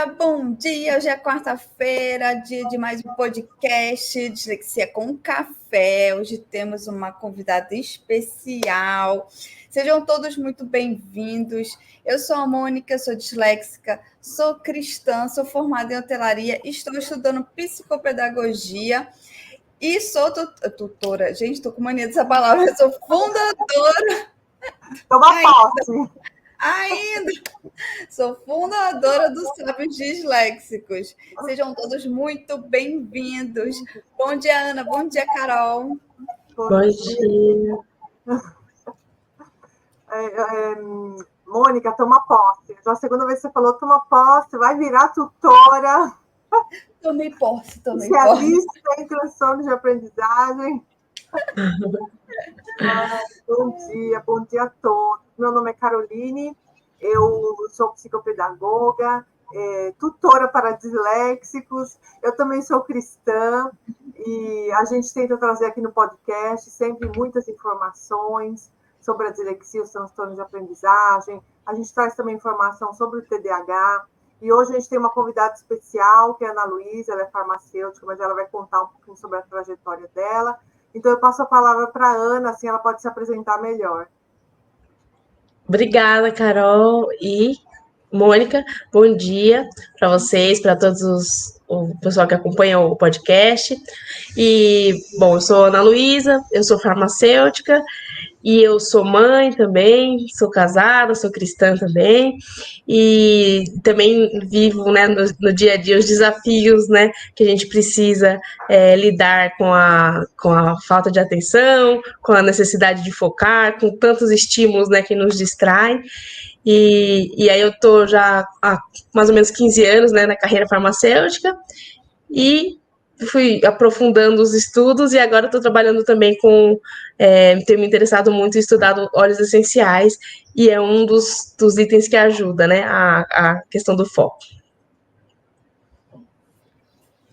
bom dia. Hoje é quarta-feira, dia de mais um podcast Dislexia com Café. Hoje temos uma convidada especial. Sejam todos muito bem-vindos. Eu sou a Mônica, sou disléxica, sou cristã, sou formada em hotelaria, estou estudando psicopedagogia e sou tutora. Gente, estou com mania dessa palavra. Sou fundadora. Toma posse. Ainda sou fundadora dos Sábios Disléxicos. Sejam todos muito bem-vindos. Bom dia, Ana. Bom dia, Carol. Bom dia. Mônica, toma posse. Já a segunda vez que você falou toma posse, vai virar tutora. Tomei posse. Especialista em transtorno de aprendizagem. Bom dia a todos. Meu nome é Caroline, eu sou psicopedagoga, tutora para disléxicos, eu também sou cristã e a gente tenta trazer aqui no podcast sempre muitas informações sobre a dislexia, os transtornos de aprendizagem. A gente traz também informação sobre o TDAH e hoje a gente tem uma convidada especial, que é a Ana Luísa, ela é farmacêutica, mas ela vai contar um pouquinho sobre a trajetória dela. Então, eu passo a palavra para a Ana, assim ela pode se apresentar melhor. Obrigada, Carol e Mônica. Bom dia para vocês, para todos o pessoal que acompanha o podcast. E, bom, eu sou Ana Luísa, eu sou farmacêutica e eu sou mãe também, sou casada, sou cristã também, e também vivo, né, no dia a dia os desafios, né, que a gente precisa lidar com a falta de atenção, com a necessidade de focar, com tantos estímulos, né, que nos distraem. E aí eu tô já há mais ou menos 15 anos, né, na carreira farmacêutica, e fui aprofundando os estudos e agora estou trabalhando também com, tenho me interessado muito em estudar óleos essenciais e é um dos itens que ajuda, né, a questão do foco.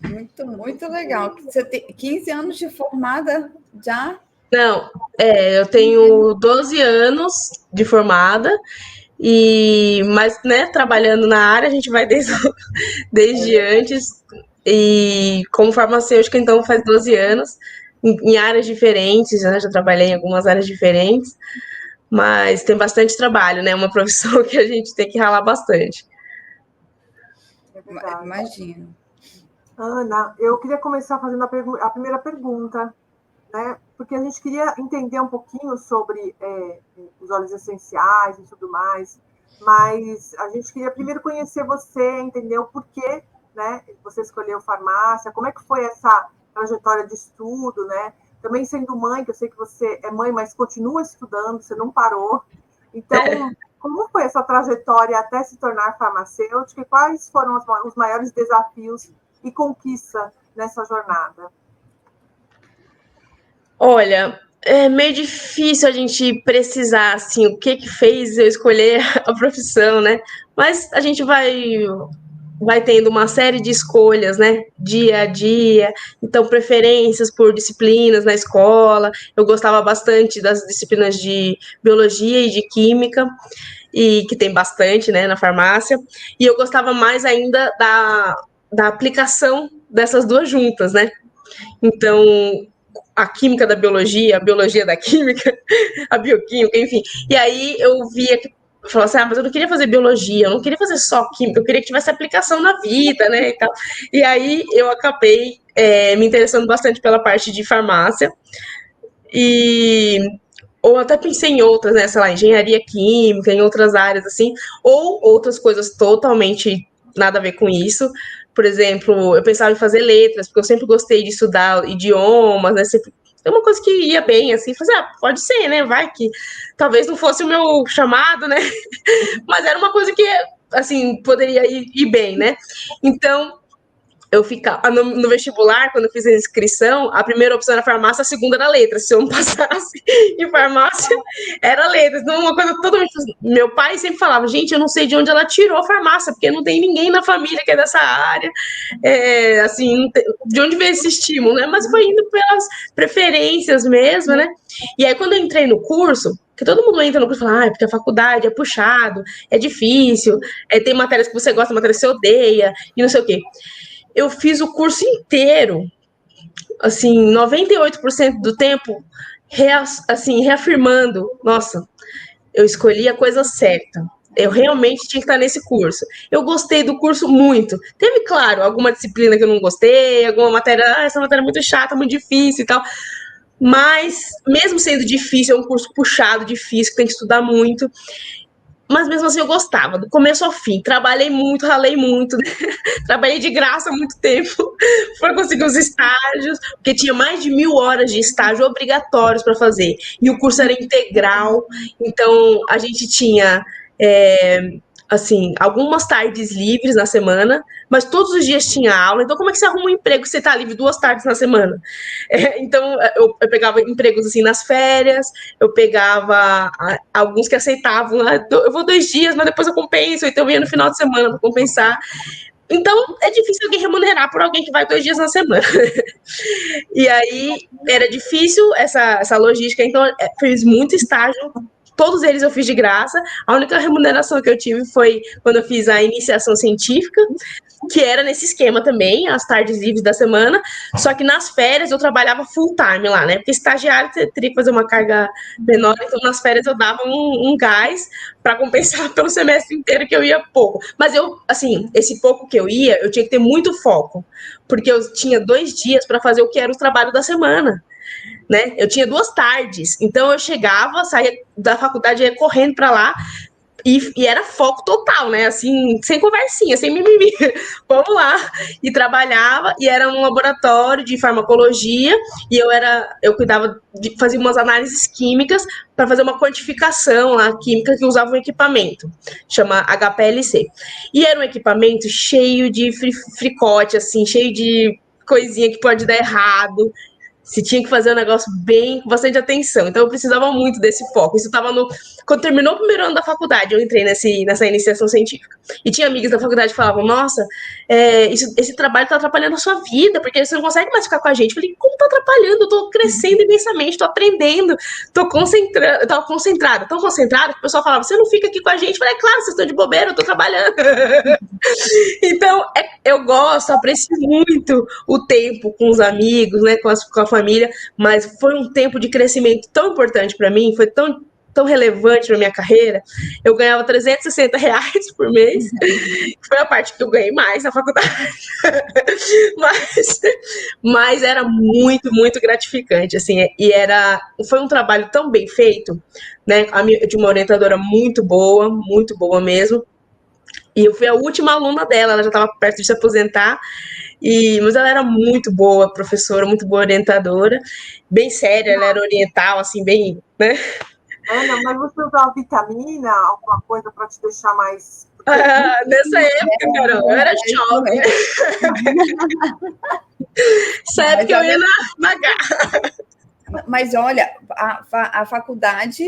Muito legal. Você tem 15 anos de formada já? Não, eu tenho 12 anos de formada, mas, né, trabalhando na área, a gente vai desde antes. E como farmacêutica, então, faz 12 anos, em áreas diferentes, né? Já trabalhei em algumas áreas diferentes, mas tem bastante trabalho, né? Uma profissão que a gente tem que ralar bastante. Imagino. Ana, eu queria começar fazendo a primeira pergunta, né? Porque a gente queria entender um pouquinho sobre os óleos essenciais e tudo mais, mas a gente queria primeiro conhecer você, entender o porquê, né? Você escolheu farmácia, como é que foi essa trajetória de estudo, né? Também sendo mãe, que eu sei que você é mãe, mas continua estudando, você não parou. Então, como foi essa trajetória até se tornar farmacêutica e quais foram os maiores desafios e conquistas nessa jornada? Olha, é meio difícil a gente precisar, assim, o que fez eu escolher a profissão, né? Mas a gente vai tendo uma série de escolhas, né, dia a dia, então preferências por disciplinas na escola. Eu gostava bastante das disciplinas de biologia e de química, e que tem bastante, né, na farmácia, e eu gostava mais ainda da aplicação dessas duas juntas, né? Então, a química da biologia, a biologia da química, a bioquímica, enfim. E aí eu via que falava assim, mas eu não queria fazer biologia, eu não queria fazer só química, eu queria que tivesse aplicação na vida, né, e tal. E aí eu acabei me interessando bastante pela parte de farmácia, ou até pensei em outras, né, sei lá, engenharia química, em outras áreas, assim, ou outras coisas totalmente nada a ver com isso. Por exemplo, eu pensava em fazer letras, porque eu sempre gostei de estudar idiomas, né, sempre é uma coisa que ia bem, assim, fazer, pode ser, né, vai que talvez não fosse o meu chamado, né, mas era uma coisa que, assim, poderia ir bem, né, então eu ficava no vestibular, quando eu fiz a inscrição, a primeira opção era farmácia, a segunda era letras. Se eu não passasse em farmácia, era letras. Então, uma coisa totalmente. Meu pai sempre falava, gente, eu não sei de onde ela tirou farmácia, porque não tem ninguém na família que é dessa área. Assim, de onde veio esse estímulo, né? Mas foi indo pelas preferências mesmo, né? E aí, quando eu entrei no curso, Porque todo mundo entra no curso e fala, porque a faculdade é puxado, é difícil, tem matérias que você gosta, matérias que você odeia, e não sei o quê. Eu fiz o curso inteiro, assim, 98% do tempo, reafirmando, nossa, eu escolhi a coisa certa. Eu realmente tinha que estar nesse curso. Eu gostei do curso muito. Teve, claro, alguma disciplina que eu não gostei, alguma matéria, essa matéria é muito chata, muito difícil e tal. Mas, mesmo sendo difícil, é um curso puxado, difícil, que tem que estudar muito. Mas mesmo assim eu gostava, do começo ao fim. Trabalhei muito, ralei muito, trabalhei de graça há muito tempo para conseguir os estágios, porque tinha mais de 1.000 horas de estágio obrigatórios para fazer. E o curso era integral, então a gente tinha assim, algumas tardes livres na semana, mas todos os dias tinha aula. Então, como é que você arruma um emprego se você está livre 2 tardes na semana? Então, eu pegava empregos assim nas férias, eu pegava alguns que aceitavam, eu vou 2 dias, mas depois eu compenso, então eu ia no final de semana para compensar. Então, é difícil alguém remunerar por alguém que vai 2 dias na semana. E aí, era difícil essa logística, então, fiz muito estágio. Todos eles eu fiz de graça. A única remuneração que eu tive foi quando eu fiz a iniciação científica, que era nesse esquema também, as tardes livres da semana. Só que nas férias eu trabalhava full time lá, né? Porque estagiário teria que fazer uma carga menor, então nas férias eu dava um gás para compensar pelo semestre inteiro que eu ia pouco. Mas eu, assim, esse pouco que eu ia, eu tinha que ter muito foco, porque eu tinha 2 dias para fazer o que era o trabalho da semana. Né? Eu tinha 2 tardes, então eu chegava, saía da faculdade, ia correndo para lá e era foco total, né? Assim, sem conversinha, sem mimimi. Vamos lá. E trabalhava, e era um laboratório de farmacologia, e eu cuidava fazia umas análises químicas para fazer uma quantificação lá, química, que usava um equipamento, chama HPLC. E era um equipamento cheio de fricote, assim, cheio de coisinha que pode dar errado. Se tinha que fazer um negócio bem, com bastante atenção. Então, eu precisava muito desse foco. Isso estava no... Quando terminou o primeiro ano da faculdade, eu entrei nessa iniciação científica. E tinha amigas da faculdade que falavam, nossa, esse trabalho está atrapalhando a sua vida, porque você não consegue mais ficar com a gente. Eu falei, como está atrapalhando? Eu estou crescendo imensamente, estou aprendendo, estou concentrada, tão concentrada, que o pessoal falava, você não fica aqui com a gente? Eu falei, claro, vocês estão de bobeira, eu estou trabalhando. Então, eu gosto, aprecio muito o tempo com os amigos, né, com a família, mas foi um tempo de crescimento tão importante para mim, foi tão relevante para minha carreira. Eu ganhava R$ 360 por mês, que foi a parte que eu ganhei mais na faculdade. mas era muito, muito gratificante, assim, foi um trabalho tão bem feito, né, de uma orientadora muito boa mesmo. E eu fui a última aluna dela, ela já estava perto de se aposentar, mas ela era muito boa professora, muito boa orientadora, bem séria, ela era oriental, assim, bem, né? Ana, mas você usava vitamina, alguma coisa para te deixar mais... Nessa época, Carol, eu era jovem. Nessa época eu ia na garra. Mas olha, a faculdade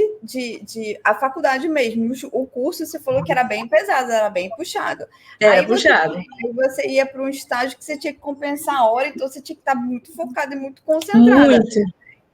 a faculdade mesmo, o curso você falou que era bem pesado, era bem puxado. Era puxado. Aí você ia para um estágio que você tinha que compensar a hora, então você tinha que estar muito focada e muito concentrada. Muito.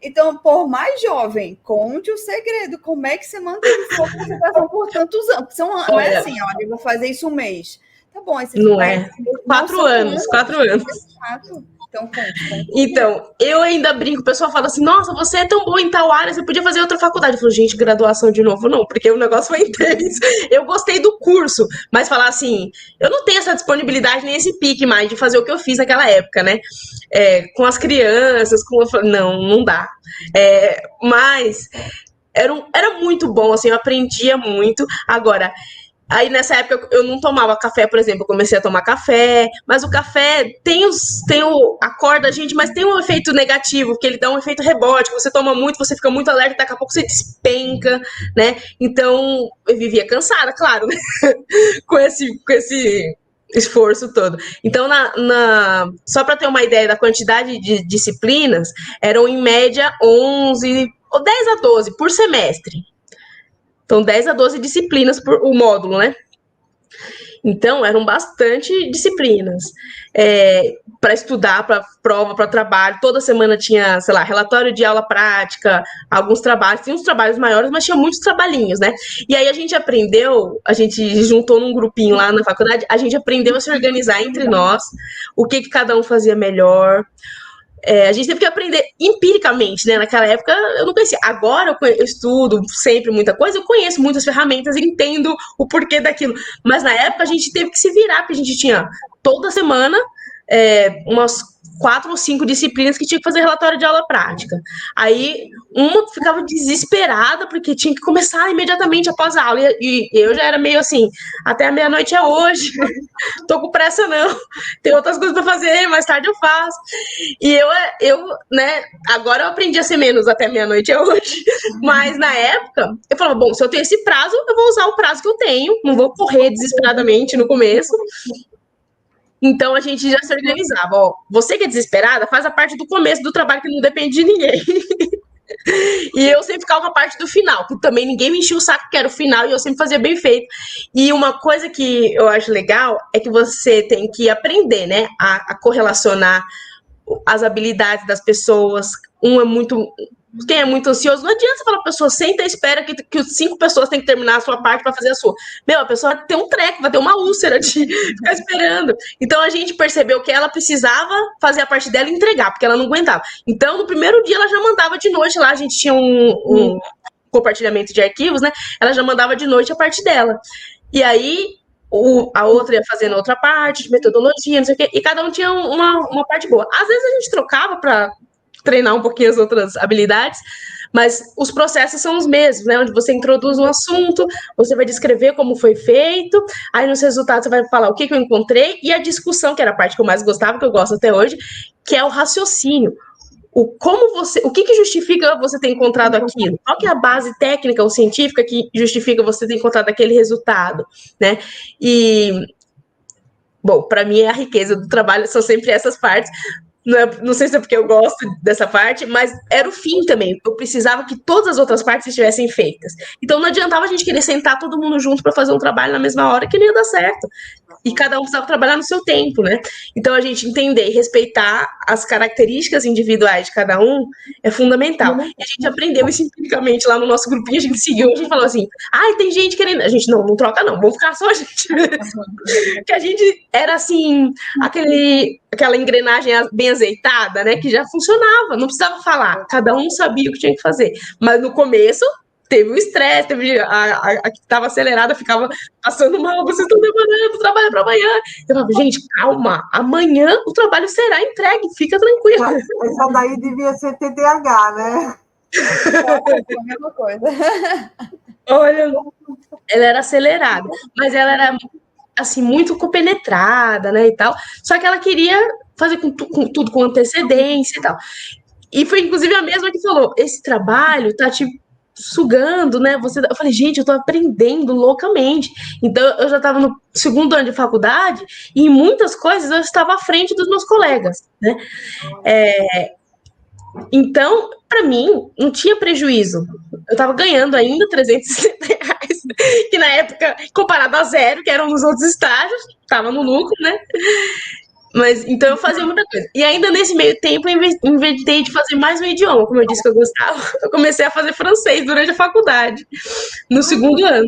Então, por mais jovem, conte o segredo. Como é que você manteve foco e concentração por tantos anos? Não é assim, olha, eu vou fazer isso 1 mês. Tá bom, aí você não é. 4 anos. Exato. Então, conte. Então, eu ainda brinco, o pessoal fala assim, nossa, você é tão boa em tal área, você podia fazer outra faculdade. Eu falo, gente, graduação de novo não, porque o negócio foi intenso. Eu gostei do curso, mas falar assim, eu não tenho essa disponibilidade nem esse pique mais de fazer o que eu fiz naquela época, né? Com as crianças, não dá. Mas era muito bom, assim, eu aprendia muito. Agora, aí nessa época eu não tomava café, por exemplo, eu comecei a tomar café, mas o café acorda a gente, mas tem um efeito negativo, porque ele dá um efeito rebote, você toma muito, você fica muito alerta, daqui a pouco você despenca, né? Então, eu vivia cansada, claro, né? com esse esforço todo. Então, só para ter uma ideia da quantidade de disciplinas, eram em média 11 ou 10 a 12 por semestre. Então, 10 a 12 disciplinas por o módulo, né? Então, eram bastante disciplinas. Para estudar, para prova, para trabalho. Toda semana tinha, sei lá, relatório de aula prática, alguns trabalhos. Tinha uns trabalhos maiores, mas tinha muitos trabalhinhos, né? E aí a gente juntou num grupinho lá na faculdade, a gente aprendeu a se organizar entre nós, o que cada um fazia melhor. A gente teve que aprender empiricamente, né? Naquela época eu não conhecia. Agora eu estudo sempre muita coisa, eu conheço muitas ferramentas, entendo o porquê daquilo. Mas na época a gente teve que se virar, porque a gente tinha toda semana umas 4 ou 5 disciplinas que tinha que fazer relatório de aula prática. Aí uma ficava desesperada porque tinha que começar imediatamente após a aula. E eu já era meio assim, até a meia-noite é hoje, tô com pressa não, tem outras coisas para fazer, mais tarde eu faço. E né, agora eu aprendi a ser menos até meia-noite é hoje. Mas na época, eu falava, bom, se eu tenho esse prazo, eu vou usar o prazo que eu tenho, não vou correr desesperadamente no começo. Então a gente já se organizava, ó, você que é desesperada, faz a parte do começo do trabalho que não depende de ninguém. E eu sempre ficava com a parte do final, que também ninguém me enchia o saco que era o final e eu sempre fazia bem feito. E uma coisa que eu acho legal é que você tem que aprender, né, a correlacionar as habilidades das pessoas. Quem é muito ansioso, não adianta você falar pra pessoa, senta e espera que 5 pessoas têm que terminar a sua parte para fazer a sua. A pessoa vai ter um treco, vai ter uma úlcera de ficar esperando. Então a gente percebeu que ela precisava fazer a parte dela e entregar, porque ela não aguentava. Então no primeiro dia ela já mandava de noite lá, a gente tinha um compartilhamento de arquivos, né? Ela já mandava de noite a parte dela. E aí a outra ia fazendo outra parte, de metodologia, não sei o quê, e cada um tinha uma parte boa. Às vezes a gente trocava para treinar um pouquinho as outras habilidades, mas os processos são os mesmos, né? Onde você introduz um assunto, você vai descrever como foi feito, aí nos resultados você vai falar o que eu encontrei, e a discussão, que era a parte que eu mais gostava, que eu gosto até hoje, que é o raciocínio. O que justifica você ter encontrado aquilo? Qual que é a base técnica ou científica que justifica você ter encontrado aquele resultado, né? E, bom, para mim a riqueza do trabalho são sempre essas partes. Não sei se é porque eu gosto dessa parte, mas era o fim também. Eu precisava que todas as outras partes estivessem feitas. Então não adiantava a gente querer sentar todo mundo junto para fazer um trabalho na mesma hora, que não ia dar certo. E cada um precisava trabalhar no seu tempo, né? Então a gente entender e respeitar as características individuais de cada um é fundamental. E a gente aprendeu isso empiricamente lá no nosso grupinho, a gente seguiu, a gente falou assim, tem gente querendo... A gente, não troca não, vamos ficar só a gente mesmo. Que a gente era assim, aquela engrenagem bem azeitada, né? Que já funcionava, não precisava falar, cada um sabia o que tinha que fazer. Mas no começo teve o estresse, teve a que estava acelerada, ficava passando mal, vocês estão demorando o trabalho para amanhã. Eu falava, gente, calma, amanhã o trabalho será entregue, fica tranquilo. Essa daí devia ser TDAH, né? É a mesma coisa. Olha, ela era acelerada, mas ela era assim, muito compenetrada, né, e tal. Só que ela queria fazer tudo com antecedência e tal. E foi, inclusive, a mesma que falou, esse trabalho tá te sugando, né? Eu falei, gente, eu tô aprendendo loucamente. Então, eu já estava no segundo ano de faculdade e em muitas coisas eu estava à frente dos meus colegas, né? Então, para mim, não tinha prejuízo. Eu estava ganhando ainda R$360, que na época, comparado a zero, que eram nos outros estágios, estava no lucro, né? Mas, então, eu fazia muita coisa. E ainda nesse meio tempo, eu inventei de fazer mais um idioma, como eu disse que eu gostava. Eu comecei a fazer francês durante a faculdade, no segundo ano.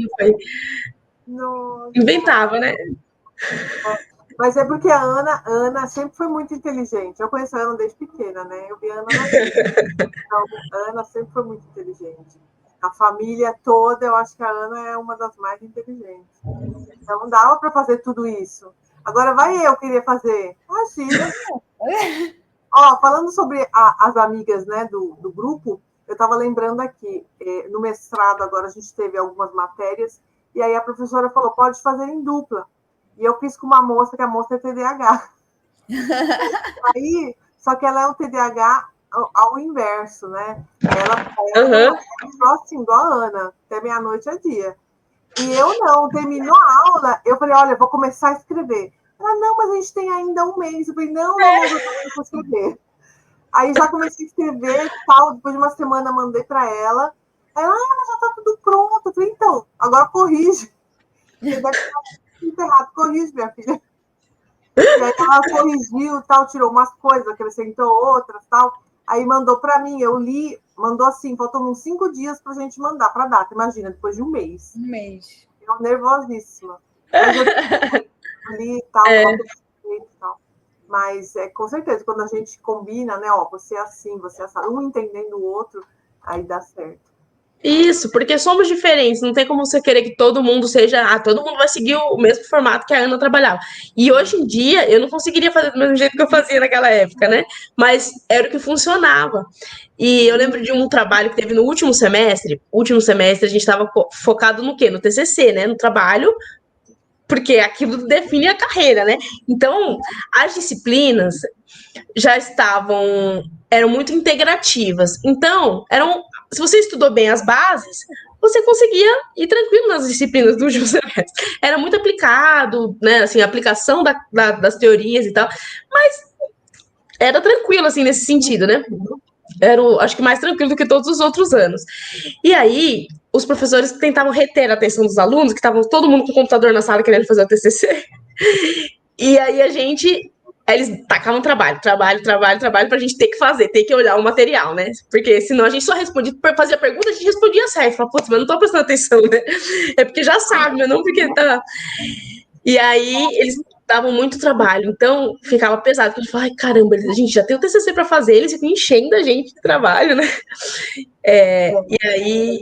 Inventava, né? Mas é porque a Ana sempre foi muito inteligente. Eu conheço a Ana desde pequena, né? Eu vi a Ana nascer. Então, a Ana sempre foi muito inteligente. A família toda, eu acho que a Ana é uma das mais inteligentes. Então, não dava para fazer tudo isso. Agora, eu queria fazer. Imagina. Falando sobre as amigas, né, do grupo, eu estava lembrando aqui, no mestrado agora a gente teve algumas matérias, e aí a professora falou, pode fazer em dupla. E eu fiz com uma moça, que a moça é TDAH. Aí, só que ela é um TDAH ao inverso, né? Ela só assim, igual a Ana, até meia-noite é dia. E eu não, terminou a aula, eu falei, olha, vou começar a escrever. Ela, não, mas a gente tem ainda um mês. Eu falei, não, eu vou escrever. Aí já comecei a escrever, tal, depois de uma semana mandei para ela. Ela, mas já está tudo pronto. Eu falei, então, agora corrige. Porque deve estar muito errado, corrige, minha filha. E aí ela corrigiu, tal, tirou umas coisas, acrescentou outras, tal. Aí mandou para mim, eu li, mandou assim, faltam uns 5 dias para a gente mandar para a data, imagina, depois de um mês. Um mês. Eu nervosíssima. Mas eu li e tal, tal. Mas, com certeza, quando a gente combina, né, ó, você é assim, você é assim, um entendendo o outro, aí dá certo. Isso, porque somos diferentes, não tem como você querer que todo mundo seja, todo mundo vai seguir o mesmo formato que a Ana trabalhava. E hoje em dia, eu não conseguiria fazer do mesmo jeito que eu fazia naquela época, né? Mas era o que funcionava. E eu lembro de um trabalho que teve no último semestre. Último semestre, a gente estava focado no quê? No TCC, né? No trabalho, porque aquilo define a carreira, né? Então, as disciplinas já eram muito integrativas. Então, se você estudou bem as bases, você conseguia ir tranquilo nas disciplinas do último semestre. Era muito aplicado, né? Assim, a aplicação das teorias e tal, mas era tranquilo, assim, nesse sentido, né? Acho que mais tranquilo do que todos os outros anos. E aí, os professores tentavam reter a atenção dos alunos, que estavam todo mundo com o computador na sala querendo fazer o TCC. E aí eles tacavam trabalho pra gente ter que fazer, ter que olhar o material, né? Porque senão a gente só respondia, fazia pergunta, a gente respondia certo. Falava, putz, mas não tô prestando atenção, né? É porque já sabe, mas não porque tá. E aí eles davam muito trabalho, então ficava pesado, porque a gente falava, ai caramba, a gente já tem o TCC pra fazer, eles ficam enchendo a gente de trabalho, né? E aí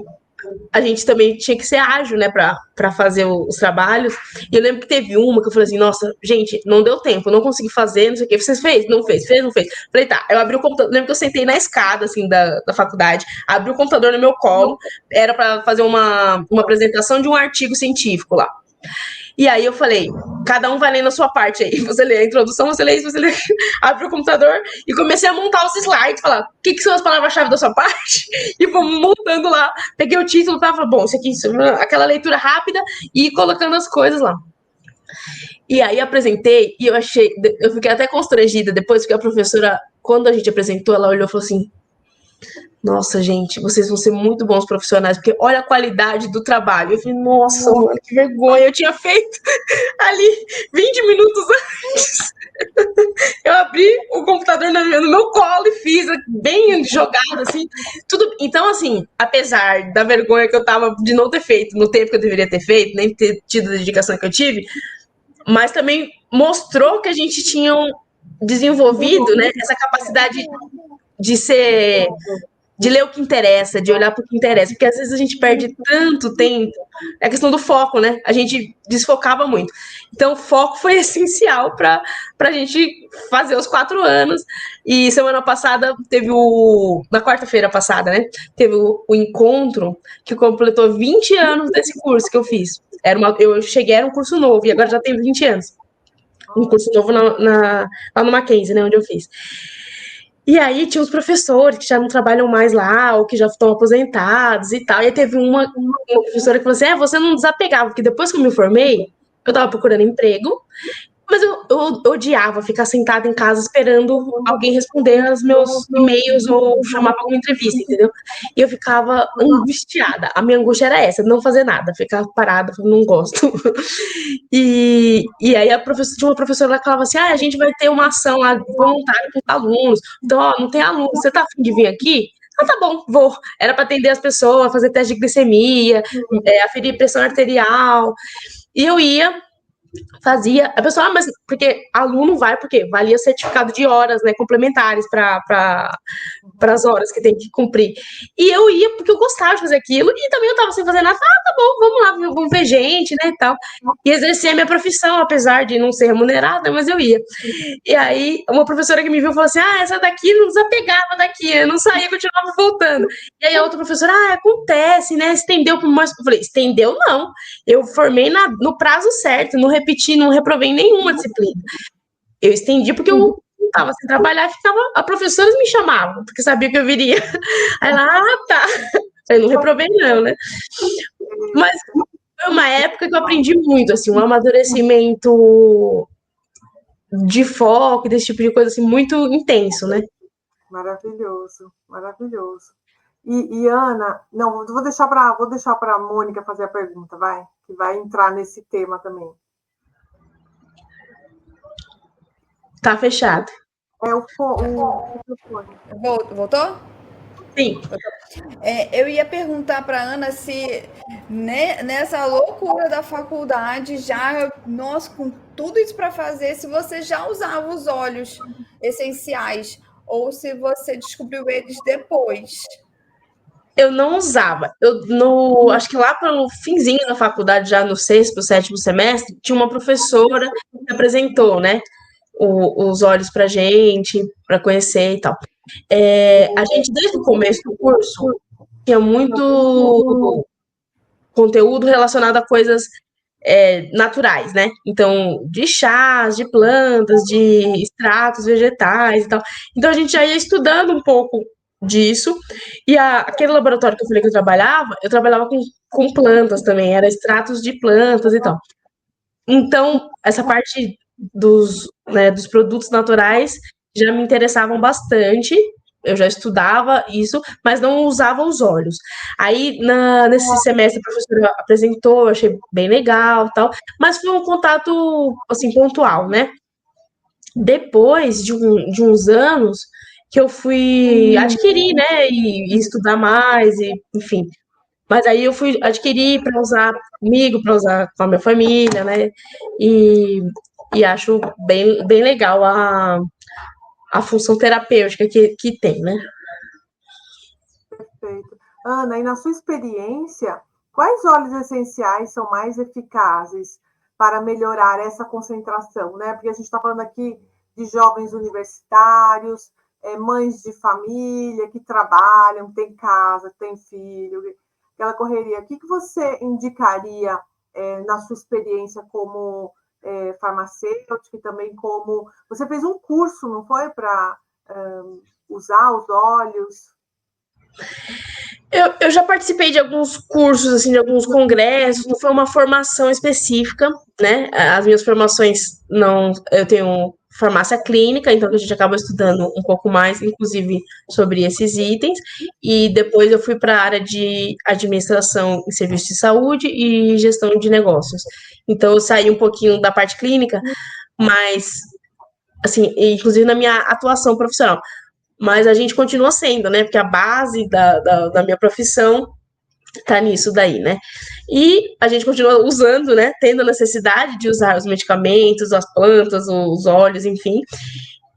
a gente também tinha que ser ágil, né, pra fazer os trabalhos. E eu lembro que teve uma que eu falei assim, nossa, gente, não deu tempo, não consegui fazer, não sei o que. Vocês fez? Não fez? Fez? Não fez? Falei, tá. Eu abri o computador, lembro que eu sentei na escada, assim, da faculdade, abri o computador no meu colo, era pra fazer uma apresentação de um artigo científico lá. E aí eu falei, cada um vai lendo a sua parte aí. Você lê a introdução, você lê isso, você lê. Abre o computador e comecei a montar os slides, falar o que são as palavras-chave da sua parte, e fomos montando lá. Peguei o título e falei, bom, isso aqui, aquela leitura rápida, e colocando as coisas lá. E aí apresentei, e eu fiquei até constrangida depois, porque a professora, quando a gente apresentou, ela olhou e falou assim, nossa, gente, vocês vão ser muito bons profissionais, porque olha a qualidade do trabalho. Eu falei, nossa, mano, que vergonha, eu tinha feito ali 20 minutos antes. Eu abri o computador no meu colo e fiz bem jogado, assim, tudo. Então, assim, apesar da vergonha que eu tava de não ter feito no tempo que eu deveria ter feito, nem ter tido a dedicação que eu tive, mas também mostrou que a gente tinha desenvolvido, né, essa capacidade de ler o que interessa, de olhar para o que interessa, porque às vezes a gente perde tanto tempo, é a questão do foco, né? A gente desfocava muito. Então, o foco foi essencial para a gente fazer os 4 anos. E semana passada na quarta-feira passada, né? Teve o encontro que completou 20 anos desse curso que eu fiz. Eu cheguei, era um curso novo, e agora já tem 20 anos. Um curso novo lá no Mackenzie, né? Onde eu fiz. E aí tinha os professores que já não trabalham mais lá, ou que já estão aposentados e tal. E aí teve uma professora que falou assim, você não desapegava, porque depois que eu me formei, eu tava procurando emprego, mas eu odiava ficar sentada em casa esperando alguém responder aos meus e-mails ou chamar para alguma entrevista, entendeu? E eu ficava angustiada. A minha angústia era essa, não fazer nada, ficar parada, não gosto. E aí tinha uma professora lá que falava assim, a gente vai ter uma ação lá voluntária com os alunos. Então, não tem aluno, você tá a fim de vir aqui? Ah, tá bom, vou. Era para atender as pessoas, fazer teste de glicemia, aferir pressão arterial. E eu ia, fazia. A pessoa, mas porque aluno vai, porque valia certificado de horas, né, complementares para as horas que tem que cumprir. E eu ia porque eu gostava de fazer aquilo, e também eu tava sem fazer nada. Tá bom, vamos lá, vamos ver gente, né, e tal. E exercer a minha profissão, apesar de não ser remunerada, mas eu ia. E aí, uma professora que me viu falou assim, essa daqui não desapegava daqui, eu não saía, continuava voltando. E aí a outra professora, acontece, né, estendeu por mais... Eu falei, estendeu não, eu formei no prazo certo, não repeti, não reprovei nenhuma disciplina. Eu estendi porque eu estava sem trabalhar, a professora me chamava, porque sabia que eu viria. Aí ela, tá. Eu não reprovei não, né? Mas foi uma época que eu aprendi muito, assim, um amadurecimento de foco, desse tipo de coisa, assim, muito intenso, né? Maravilhoso, maravilhoso. E Ana, não, vou deixar para a Mônica fazer a pergunta, que vai entrar nesse tema também. Tá fechado. É o microfone. Voltou? Sim. Eu ia perguntar para Ana se nessa loucura da faculdade, já, nossa, com tudo isso para fazer, se você já usava os óleos essenciais ou se você descobriu eles depois. Eu não usava. Acho que lá pelo finzinho da faculdade, já no 6º, 7º semestre, tinha uma professora que apresentou, né, os óleos pra gente, para conhecer e tal. A gente, desde o começo do curso, tinha muito conteúdo relacionado a coisas naturais, né? Então, de chás, de plantas, de extratos vegetais e tal. Então, a gente já ia estudando um pouco disso. E aquele laboratório que eu falei que eu trabalhava com plantas também, era extratos de plantas e tal. Então, essa parte dos produtos naturais já me interessavam bastante. Eu já estudava isso, mas não usava os óleos. Aí, nesse semestre, a professora apresentou, eu achei bem legal, tal, mas foi um contato, assim, pontual, né? Depois de uns anos que eu fui adquirir, né, e estudar mais, e, enfim. Mas aí eu fui adquirir para usar comigo, para usar com a minha família, né? E acho bem legal a função terapêutica que tem, né? Perfeito. Ana, e na sua experiência, quais óleos essenciais são mais eficazes para melhorar essa concentração, né? Porque a gente está falando aqui de jovens universitários, mães de família que trabalham, tem casa, tem filho, aquela correria. O que você indicaria na sua experiência como farmacêutica e também como... Você fez um curso, não foi? Para usar os óleos? Eu já participei de alguns cursos, assim, de alguns congressos, não foi uma formação específica, né? As minhas formações não. Eu tenho farmácia clínica, então a gente acaba estudando um pouco mais, inclusive, sobre esses itens. E depois eu fui para a área de administração em serviços de saúde e gestão de negócios. Então eu saí um pouquinho da parte clínica, mas, assim, inclusive na minha atuação profissional. Mas a gente continua sendo, né? Porque a base da minha profissão tá nisso daí, né? E a gente continua usando, né? Tendo a necessidade de usar os medicamentos, as plantas, os óleos, enfim.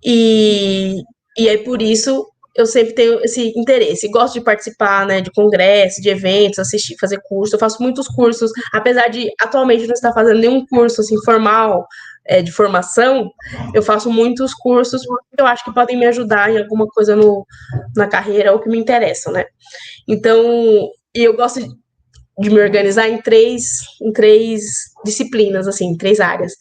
E aí, por isso, eu sempre tenho esse interesse. Gosto de participar, né, de congressos, de eventos, assistir, fazer curso. Eu faço muitos cursos, apesar de atualmente não estar fazendo nenhum curso assim formal de formação, eu faço muitos cursos que eu acho que podem me ajudar em alguma coisa na carreira ou que me interessam, né? Então, e eu gosto de me organizar em três disciplinas, assim, em 3 áreas.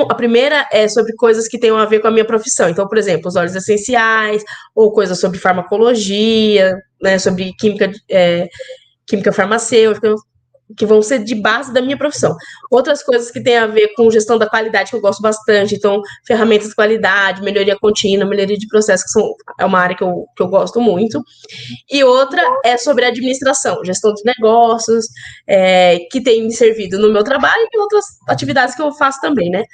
A primeira é sobre coisas que tenham a ver com a minha profissão. Então, por exemplo, os óleos essenciais, ou coisas sobre farmacologia, né, sobre química farmacêutica, que vão ser de base da minha profissão. Outras coisas que têm a ver com gestão da qualidade, que eu gosto bastante, então, ferramentas de qualidade, melhoria contínua, melhoria de processo, é uma área que eu gosto muito. E outra é sobre administração, gestão de negócios, que tem me servido no meu trabalho e em outras atividades que eu faço também, né?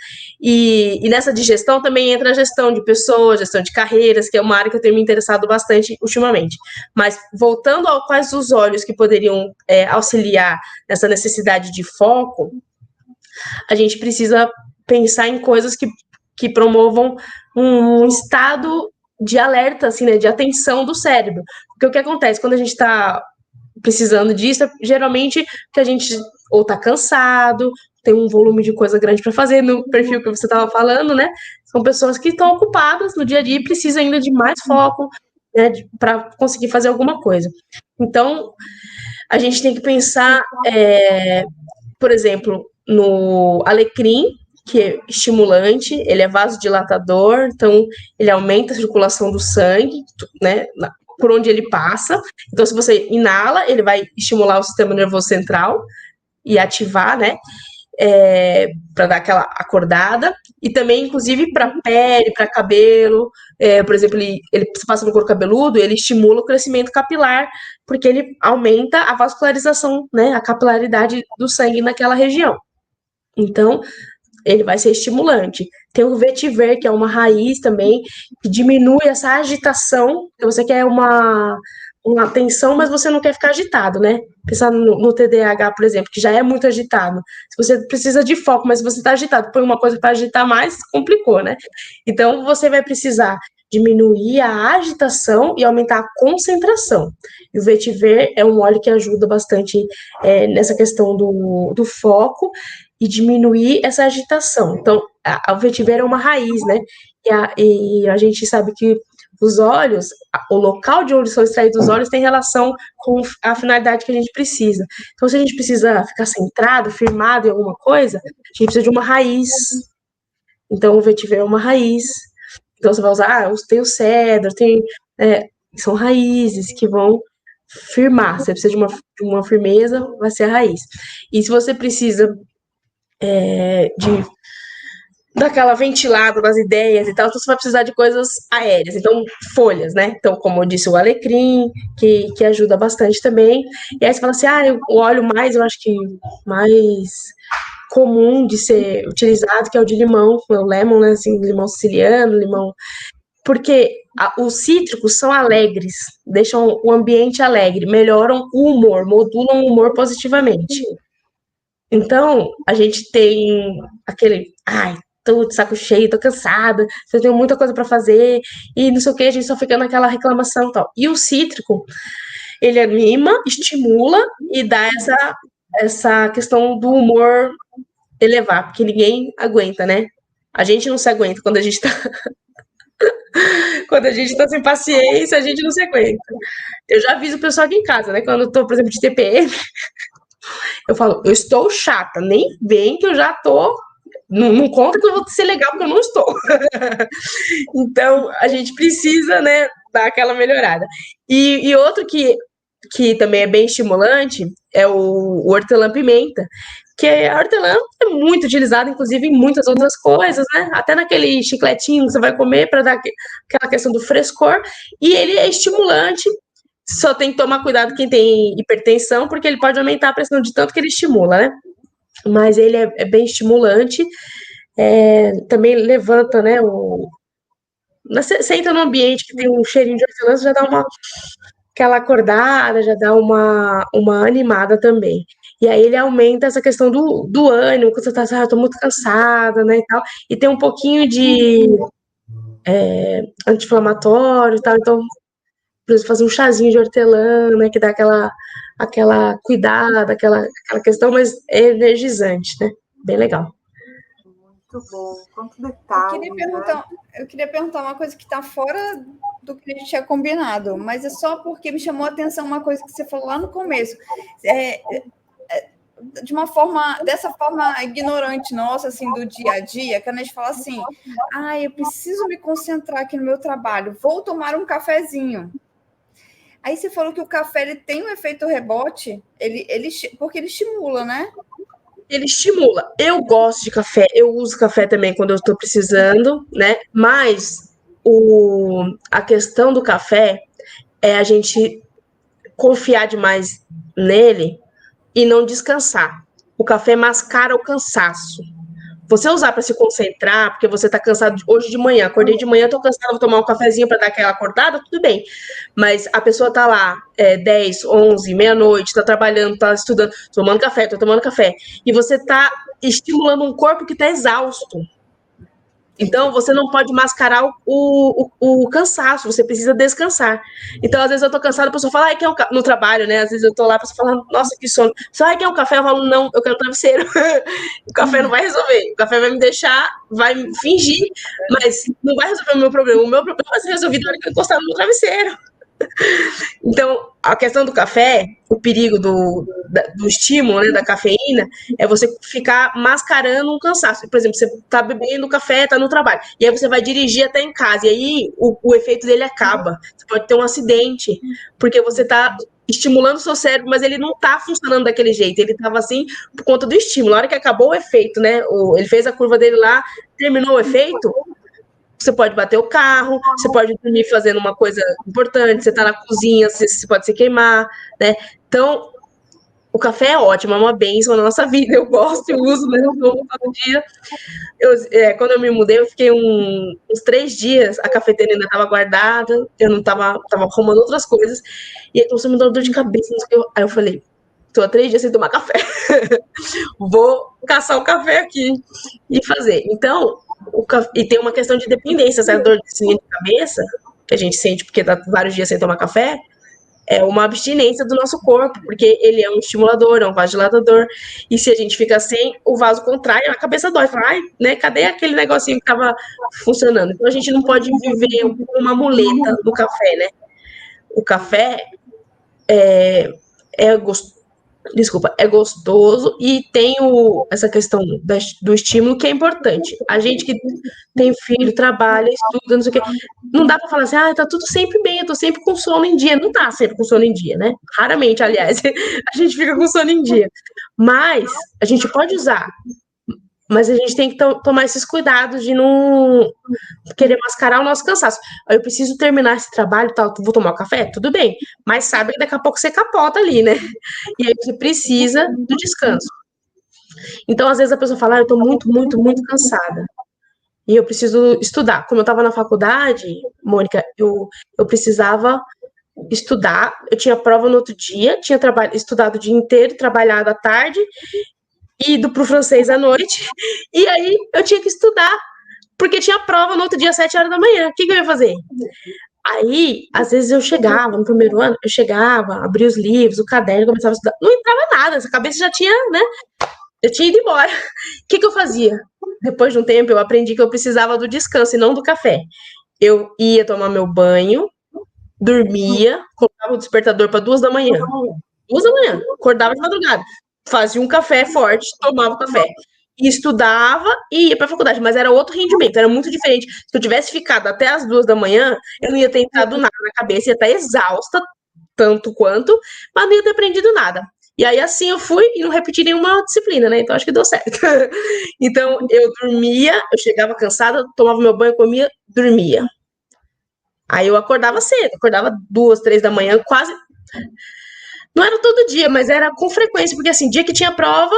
E nessa de gestão também entra a gestão de pessoas, gestão de carreiras, que é uma área que eu tenho me interessado bastante ultimamente. Mas voltando ao quais os olhos que poderiam auxiliar nessa necessidade de foco, a gente precisa pensar em coisas que promovam um estado de alerta, assim, né, de atenção do cérebro. Porque o que acontece quando a gente está precisando disso, geralmente que a gente ou está cansado, tem um volume de coisa grande para fazer, no perfil que você estava falando, né? São pessoas que estão ocupadas no dia a dia e precisam ainda de mais foco, né, para conseguir fazer alguma coisa. Então, a gente tem que pensar, por exemplo, no alecrim, que é estimulante, ele é vasodilatador, então ele aumenta a circulação do sangue, né, por onde ele passa. Então, se você inala, ele vai estimular o sistema nervoso central e ativar, né, para dar aquela acordada. E também, inclusive, para pele, para cabelo. Por exemplo, ele se passa no couro cabeludo, ele estimula o crescimento capilar, porque ele aumenta a vascularização, né, a capilaridade do sangue naquela região. Então, ele vai ser estimulante. Tem o vetiver, que é uma raiz também, que diminui essa agitação, que você quer uma atenção, mas você não quer ficar agitado, né? Pensar no TDAH, por exemplo, que já é muito agitado. Se você precisa de foco, mas se você está agitado, põe uma coisa para agitar mais, complicou, né? Então, você vai precisar diminuir a agitação e aumentar a concentração. E o vetiver é um óleo que ajuda bastante nessa questão do foco e diminuir essa agitação. Então, o vetiver é uma raiz, né? E a gente sabe que os olhos, o local de onde são extraídos os olhos tem relação com a finalidade que a gente precisa. Então, se a gente precisa ficar centrado, firmado em alguma coisa, a gente precisa de uma raiz. Então, o vetiver é uma raiz. Então, você vai usar, tem o cedro, são raízes que vão firmar. Você precisa de uma firmeza, vai ser a raiz. E se você precisa daquela ventilada nas ideias e tal, então você vai precisar de coisas aéreas, então folhas, né? Então, como eu disse, o alecrim, que ajuda bastante também. E aí você fala assim, o óleo eu acho que mais comum de ser utilizado, que é o de limão, o lemon, né? Assim, limão siciliano, limão. Porque os cítricos são alegres, deixam o ambiente alegre, melhoram o humor, modulam o humor positivamente. Então, a gente tem aquele, tô de saco cheio, tô cansada, eu tenho muita coisa para fazer, e não sei o que, a gente só fica naquela reclamação e tal. E o cítrico, ele anima, estimula e dá essa questão do humor elevar, porque ninguém aguenta, né? A gente não se aguenta quando a gente tá quando a gente tá sem paciência, a gente não se aguenta. Eu já aviso o pessoal aqui em casa, né? Quando eu tô, por exemplo, de TPM, eu falo, eu estou chata, nem vem que eu já tô. Não conta que eu vou ser legal, porque eu não estou. Então, a gente precisa, né, dar aquela melhorada. E outro que também é bem estimulante é o hortelã-pimenta, que a hortelã é muito utilizada, inclusive, em muitas outras coisas, né? Até naquele chicletinho que você vai comer para dar aquela questão do frescor. E ele é estimulante, só tem que tomar cuidado quem tem hipertensão, porque ele pode aumentar a pressão de tanto que ele estimula, né? Mas ele é bem estimulante, também levanta, né? Você entra num ambiente que tem um cheirinho de hortelã, já dá aquela acordada, já dá uma animada também. E aí ele aumenta essa questão do ânimo, quando você tá assim, eu tô muito cansada, né, e tal. E tem um pouquinho de anti-inflamatório e tal, então precisa fazer um chazinho de hortelã, né, que dá aquela cuidada, aquela questão, mas é energizante, né? Bem legal. Muito bom, quanto detalhe. Eu queria perguntar uma coisa que está fora do que a gente tinha combinado, mas é só porque me chamou a atenção uma coisa que você falou lá no começo. Dessa forma ignorante nossa, assim, do dia a dia, que a gente fala assim, eu preciso me concentrar aqui no meu trabalho, vou tomar um cafezinho. Aí você falou que o café ele tem um efeito rebote, porque ele estimula, né? Ele estimula. Eu gosto de café, eu uso café também quando eu estou precisando, né? Mas a questão do café é a gente confiar demais nele e não descansar. O café mascara o cansaço. Você usar para se concentrar, porque você está cansado hoje de manhã, acordei de manhã, estou cansado, vou tomar um cafezinho para dar aquela acordada, tudo bem. Mas a pessoa está lá 10, 11, meia-noite, está trabalhando, está estudando, tomando café, estou tomando café, e você está estimulando um corpo que está exausto. Então, você não pode mascarar o cansaço, você precisa descansar. Então, às vezes eu tô cansada, a pessoa fala, quer no trabalho, né? Às vezes eu tô lá, a pessoa fala, nossa, que sono. Só, quer um café? Eu falo, não, eu quero travesseiro. O café não vai resolver. O café vai me deixar, vai fingir, mas não vai resolver o meu problema. O meu problema vai ser resolvido na hora que eu encostar no meu travesseiro. Então, a questão do café, o perigo do estímulo, né, da cafeína, é você ficar mascarando um cansaço. Por exemplo, você tá bebendo café, tá no trabalho, e aí você vai dirigir até em casa, e aí o efeito dele acaba. Você pode ter um acidente, porque você tá estimulando o seu cérebro, mas ele não tá funcionando daquele jeito, ele tava assim por conta do estímulo. Na hora que acabou o efeito, né, ele fez a curva dele lá, terminou o efeito, você pode bater o carro, você pode dormir fazendo uma coisa importante, você está na cozinha, você pode se queimar, né? Então, O café é ótimo, é uma bênção na nossa vida. Eu gosto, eu uso mesmo todo dia. Quando eu me mudei, eu fiquei uns 3 dias, a cafeteira ainda estava guardada, eu não tava arrumando outras coisas, e aí começou a me dar dor de cabeça. Aí eu falei, tô há 3 dias sem tomar café. Vou caçar o café aqui e fazer. Então, e tem uma questão de dependência, essa dor de cabeça, que a gente sente porque tá vários dias sem tomar café, é uma abstinência do nosso corpo, porque ele é um estimulador, é um vasodilatador, e se a gente fica sem, o vaso contrai, a cabeça dói, fala, ai, né, cadê aquele negocinho que estava funcionando? Então a gente não pode viver uma muleta do café, né? O café é gostoso e tem essa questão do estímulo que é importante. A gente que tem filho, trabalha, estuda, não sei o quê, não dá para falar assim, tá tudo sempre bem, eu tô sempre com sono em dia. Não tá sempre com sono em dia, né? Raramente, aliás, a gente fica com sono em dia. Mas a gente pode usar, mas a gente tem que tomar esses cuidados de não querer mascarar o nosso cansaço. Eu preciso terminar esse trabalho, tal, vou tomar um café? Tudo bem, mas sabe que daqui a pouco você capota ali, né? E aí você precisa do descanso. Então, às vezes a pessoa fala, eu tô muito, muito, muito cansada. E eu preciso estudar. Como eu estava na faculdade, Mônica, eu precisava estudar. Eu tinha prova no outro dia, tinha estudado o dia inteiro, trabalhado à tarde, ido para o francês à noite. E aí eu tinha que estudar, porque tinha prova no outro dia, às 7 horas da manhã. O que eu ia fazer? Aí, às vezes eu chegava, no primeiro ano, abria os livros, o caderno, começava a estudar. Não entrava nada, essa cabeça já tinha, né? Eu tinha ido embora. O que eu fazia? Depois de um tempo, eu aprendi que eu precisava do descanso e não do café. Eu ia tomar meu banho, dormia, colocava o despertador para 2 da manhã. 2 da manhã, acordava de madrugada. Fazia um café forte, tomava o café. E estudava e ia para a faculdade, mas era outro rendimento, era muito diferente. Se eu tivesse ficado até as 2 da manhã, eu não ia ter entrado nada na cabeça, ia estar exausta, tanto quanto, mas não ia ter aprendido nada. E aí, assim, eu fui e não repeti nenhuma disciplina, né? Então, acho que deu certo. Então, eu dormia, eu chegava cansada, tomava meu banho, comia, dormia. Aí eu acordava cedo, acordava 2, 3 da manhã, quase... Não era todo dia, mas era com frequência, porque, assim, dia que tinha prova,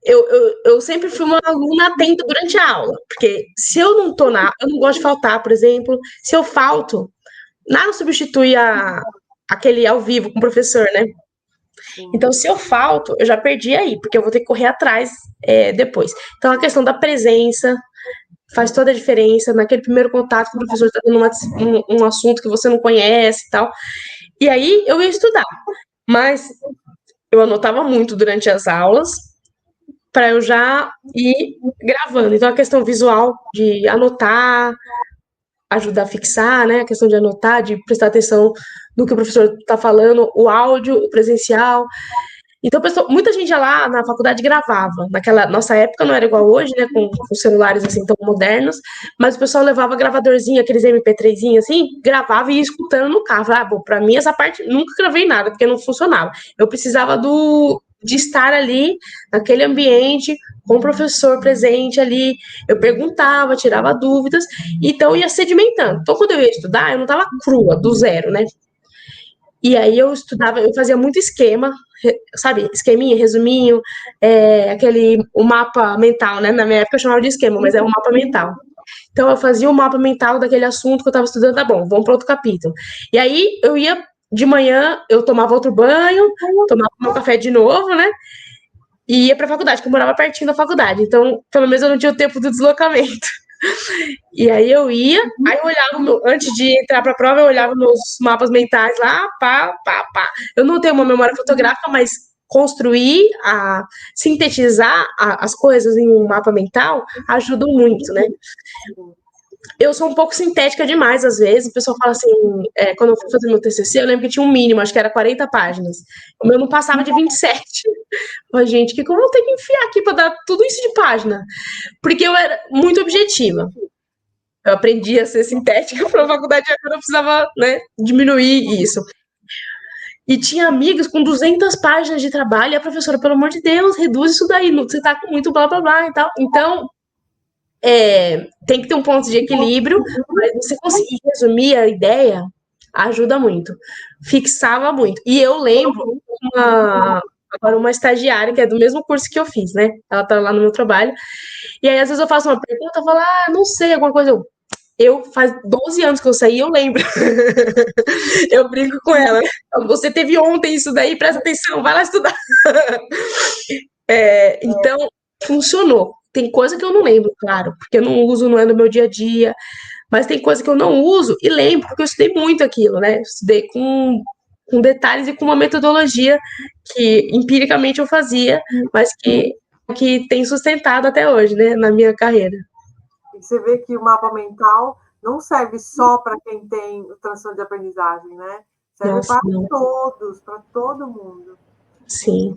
eu sempre fui uma aluna atenta durante a aula. Porque se eu não tô eu não gosto de faltar, por exemplo. Se eu falto, nada substitui aquele ao vivo com o professor, né? Então, se eu falto, eu já perdi aí, porque eu vou ter que correr atrás depois. Então, a questão da presença faz toda a diferença. Naquele primeiro contato com o professor está dando um assunto que você não conhece e tal. E aí, eu ia estudar. Mas eu anotava muito durante as aulas para eu já ir gravando. Então, a questão visual de anotar, ajuda a fixar, né? A questão de anotar, de prestar atenção no que o professor está falando, o áudio, o presencial. Então, muita gente lá na faculdade gravava. Naquela nossa época não era igual hoje, né? Com celulares assim tão modernos, mas o pessoal levava gravadorzinho, aqueles MP3zinhos assim, gravava e ia escutando no carro. Bom, para mim essa parte nunca gravei nada, porque não funcionava. Eu precisava de estar ali naquele ambiente com o professor presente ali, eu perguntava, tirava dúvidas, então ia sedimentando. Então, quando eu ia estudar, eu não estava crua, do zero, né? E aí eu estudava, eu fazia muito esquema, sabe, esqueminha, resuminho, o mapa mental, né? Na minha época eu chamava de esquema, mas é um mapa mental. Então eu fazia o mapa mental daquele assunto que eu estava estudando, tá bom, vamos para outro capítulo. E aí eu ia de manhã, eu tomava outro banho, tomava meu café de novo, né? E ia para a faculdade, que eu morava pertinho da faculdade. Então, pelo menos eu não tinha o tempo do deslocamento. E aí eu ia, aí eu olhava, antes de entrar para a prova, eu olhava meus mapas mentais lá, pá. Eu não tenho uma memória fotográfica, mas construir, sintetizar as coisas em um mapa mental ajuda muito, né? Eu sou um pouco sintética demais, às vezes. O pessoal fala assim, quando eu fui fazer meu TCC, eu lembro que tinha um mínimo, acho que era 40 páginas. O meu não passava de 27. Mas, gente, o que eu vou ter que enfiar aqui para dar tudo isso de página? Porque eu era muito objetiva. Eu aprendi a ser sintética para a faculdade, agora eu precisava, né, diminuir isso. E tinha amigas com 200 páginas de trabalho, e a professora, pelo amor de Deus, reduz isso daí, você tá com muito blá blá blá e tal. Então, tem que ter um ponto de equilíbrio, mas você conseguir resumir a ideia ajuda muito. Fixava muito. E eu lembro agora uma estagiária, que é do mesmo curso que eu fiz, né? Ela tá lá no meu trabalho. E aí, às vezes, eu faço uma pergunta, eu falo, não sei, alguma coisa. Eu faz 12 anos que eu saí, eu lembro. Eu brinco com ela, né? Você teve ontem isso daí, presta atenção, vai lá estudar. Então, funcionou. Tem coisa que eu não lembro, claro, porque eu não uso, não é no meu dia a dia, mas tem coisa que eu não uso e lembro, porque eu estudei muito aquilo, né? Eu estudei com detalhes e com uma metodologia que empiricamente eu fazia, mas que tem sustentado até hoje, né, na minha carreira. E você vê que o mapa mental não serve só para quem tem o transtorno de aprendizagem, né? Serve para todos, para todo mundo. Sim.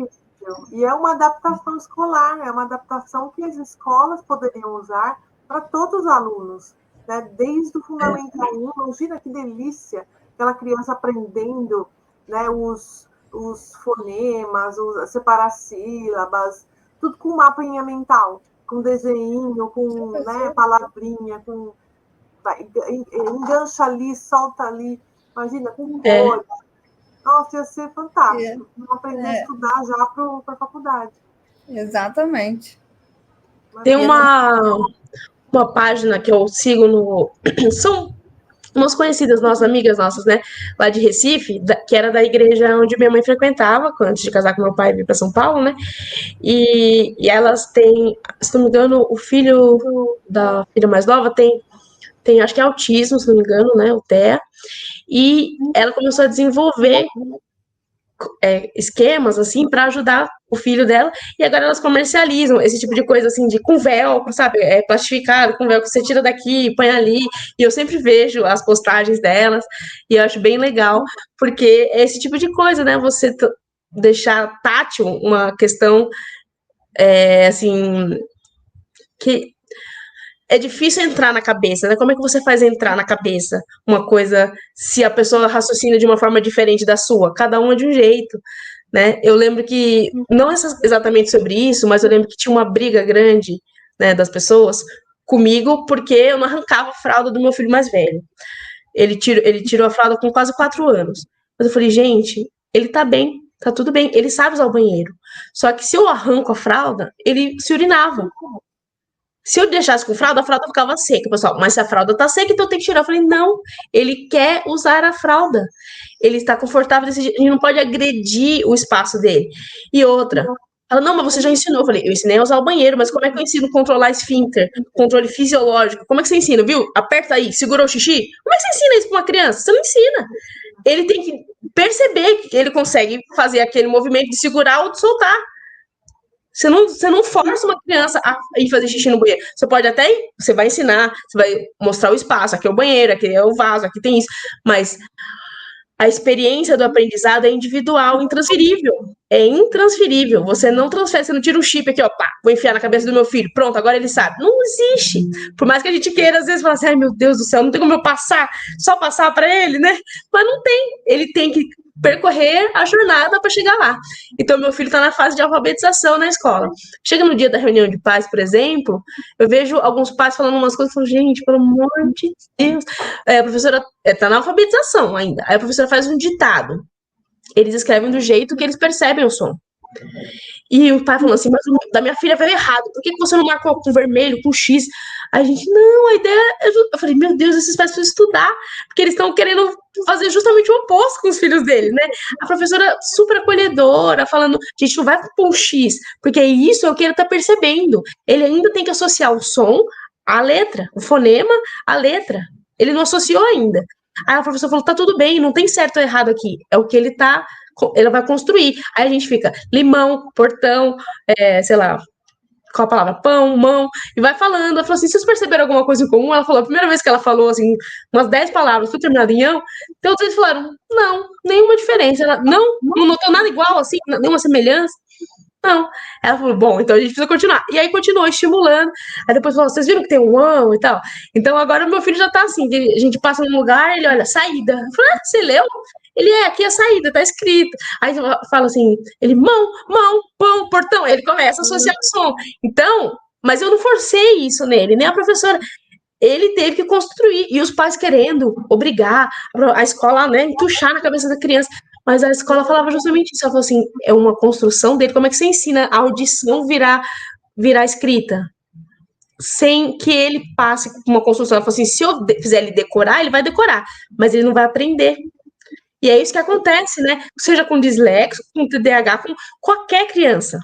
E é uma adaptação escolar, é uma adaptação que as escolas poderiam usar para todos os alunos, né? Desde o Fundamental 1, imagina que delícia, aquela criança aprendendo, né, os fonemas, separar sílabas, tudo com mapinha mental, com desenho, com, né, palavrinha, com engancha ali, solta ali, imagina, com cores. Nossa, ia ser fantástico. Aprender a estudar já para a faculdade. Exatamente. Tem uma página que eu sigo no... São umas conhecidas nossas, amigas nossas, né? Lá de Recife, que era da igreja onde minha mãe frequentava, antes de casar com meu pai e vir para São Paulo, né? E elas têm, se não me engano, o filho da filha mais nova tem acho que é autismo, se não me engano, né? O TEA. E ela começou a desenvolver esquemas, assim, para ajudar o filho dela, e agora elas comercializam esse tipo de coisa, assim, com velcro, sabe, plastificado, com velcro, você tira daqui, põe ali, e eu sempre vejo as postagens delas, e eu acho bem legal, porque é esse tipo de coisa, né, você deixar tátil uma questão, assim, que é difícil entrar na cabeça, né? Como é que você faz entrar na cabeça uma coisa se a pessoa raciocina de uma forma diferente da sua? Cada uma de um jeito, né? Eu lembro que, não exatamente sobre isso, mas eu lembro que tinha uma briga grande, né, das pessoas comigo, porque eu não arrancava a fralda do meu filho mais velho. Ele tirou a fralda com quase 4 anos. Mas eu falei, gente, ele tá bem, tá tudo bem, ele sabe usar o banheiro. Só que se eu arranco a fralda, ele se urinava. Se eu deixasse com fralda, a fralda ficava seca, pessoal. Mas se a fralda tá seca, então tem que tirar. Eu falei, não, ele quer usar a fralda. Ele está confortável desse jeito. A gente não pode agredir o espaço dele. E outra, ela, não, mas você já ensinou. Eu falei, eu ensinei a usar o banheiro, mas como é que eu ensino a controlar esfíncter, controle fisiológico? Como é que você ensina, viu? Aperta aí, segurou o xixi. Como é que você ensina isso para uma criança? Você não ensina. Ele tem que perceber que ele consegue fazer aquele movimento de segurar ou de soltar. Você não força uma criança a ir fazer xixi no banheiro. Você pode até ir, você vai ensinar, você vai mostrar o espaço, aqui é o banheiro, aqui é o vaso, aqui tem isso. Mas a experiência do aprendizado é individual, intransferível. É intransferível. Você não transfere, você não tira um chip aqui, ó, pá, vou enfiar na cabeça do meu filho. Pronto, agora ele sabe. Não existe. Por mais que a gente queira, às vezes, falar assim, ai meu Deus do céu, não tem como eu passar, só passar para ele, né? Mas não tem. Ele tem que percorrer a jornada para chegar lá. Então, meu filho está na fase de alfabetização na escola. Chega no dia da reunião de pais, por exemplo, eu vejo alguns pais falando umas coisas, eu falo, gente, pelo amor de Deus. A professora está na alfabetização ainda. Aí a professora faz um ditado. Eles escrevem do jeito que eles percebem o som. E o pai falou assim, mas da minha filha veio errado, por que você não marcou com vermelho, com X? Aí a gente, não, a ideia... Eu falei, meu Deus, esses pais precisam estudar, porque eles estão querendo fazer justamente o oposto com os filhos deles, né? A professora super acolhedora, falando, gente, não vai pôr um X, porque isso é o que ele tá percebendo. Ele ainda tem que associar o som à letra, o fonema à letra. Ele não associou ainda. Aí a professora falou, tá tudo bem, não tem certo ou errado aqui, é o que ele vai construir. Aí a gente fica limão, portão, sei lá, qual a palavra? Pão, mão, e vai falando. Ela falou assim, vocês perceberam alguma coisa em comum? Ela falou, a primeira vez que ela falou, assim, umas 10 palavras, tudo terminado em ão, então eles falaram, não, nenhuma diferença. Ela, não notou nada igual, assim, nenhuma semelhança. Não. Ela falou, bom, então a gente precisa continuar. E aí continuou estimulando. Aí depois falou, vocês viram que tem um ão e tal? Então agora o meu filho já tá assim, a gente passa num lugar, ele olha, saída. Eu falei, você leu? Ele aqui é a saída, tá escrito. Aí fala assim, ele, mão, pão, portão. Aí ele começa a associar o som. Então, mas eu não forcei isso nele, nem a professora. Ele teve que construir, e os pais querendo obrigar a escola, né, entuchar na cabeça da criança. Mas a escola falava justamente isso. Ela falou assim, é uma construção dele. Como é que você ensina a audição virar escrita? Sem que ele passe por uma construção. Ela falou assim, se eu fizer ele decorar, ele vai decorar, mas ele não vai aprender. E é isso que acontece, né? Seja com dislexia, com TDAH, com qualquer criança.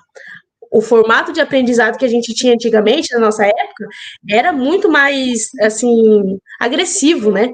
O formato de aprendizado que a gente tinha antigamente, na nossa época, era muito mais, assim, agressivo, né?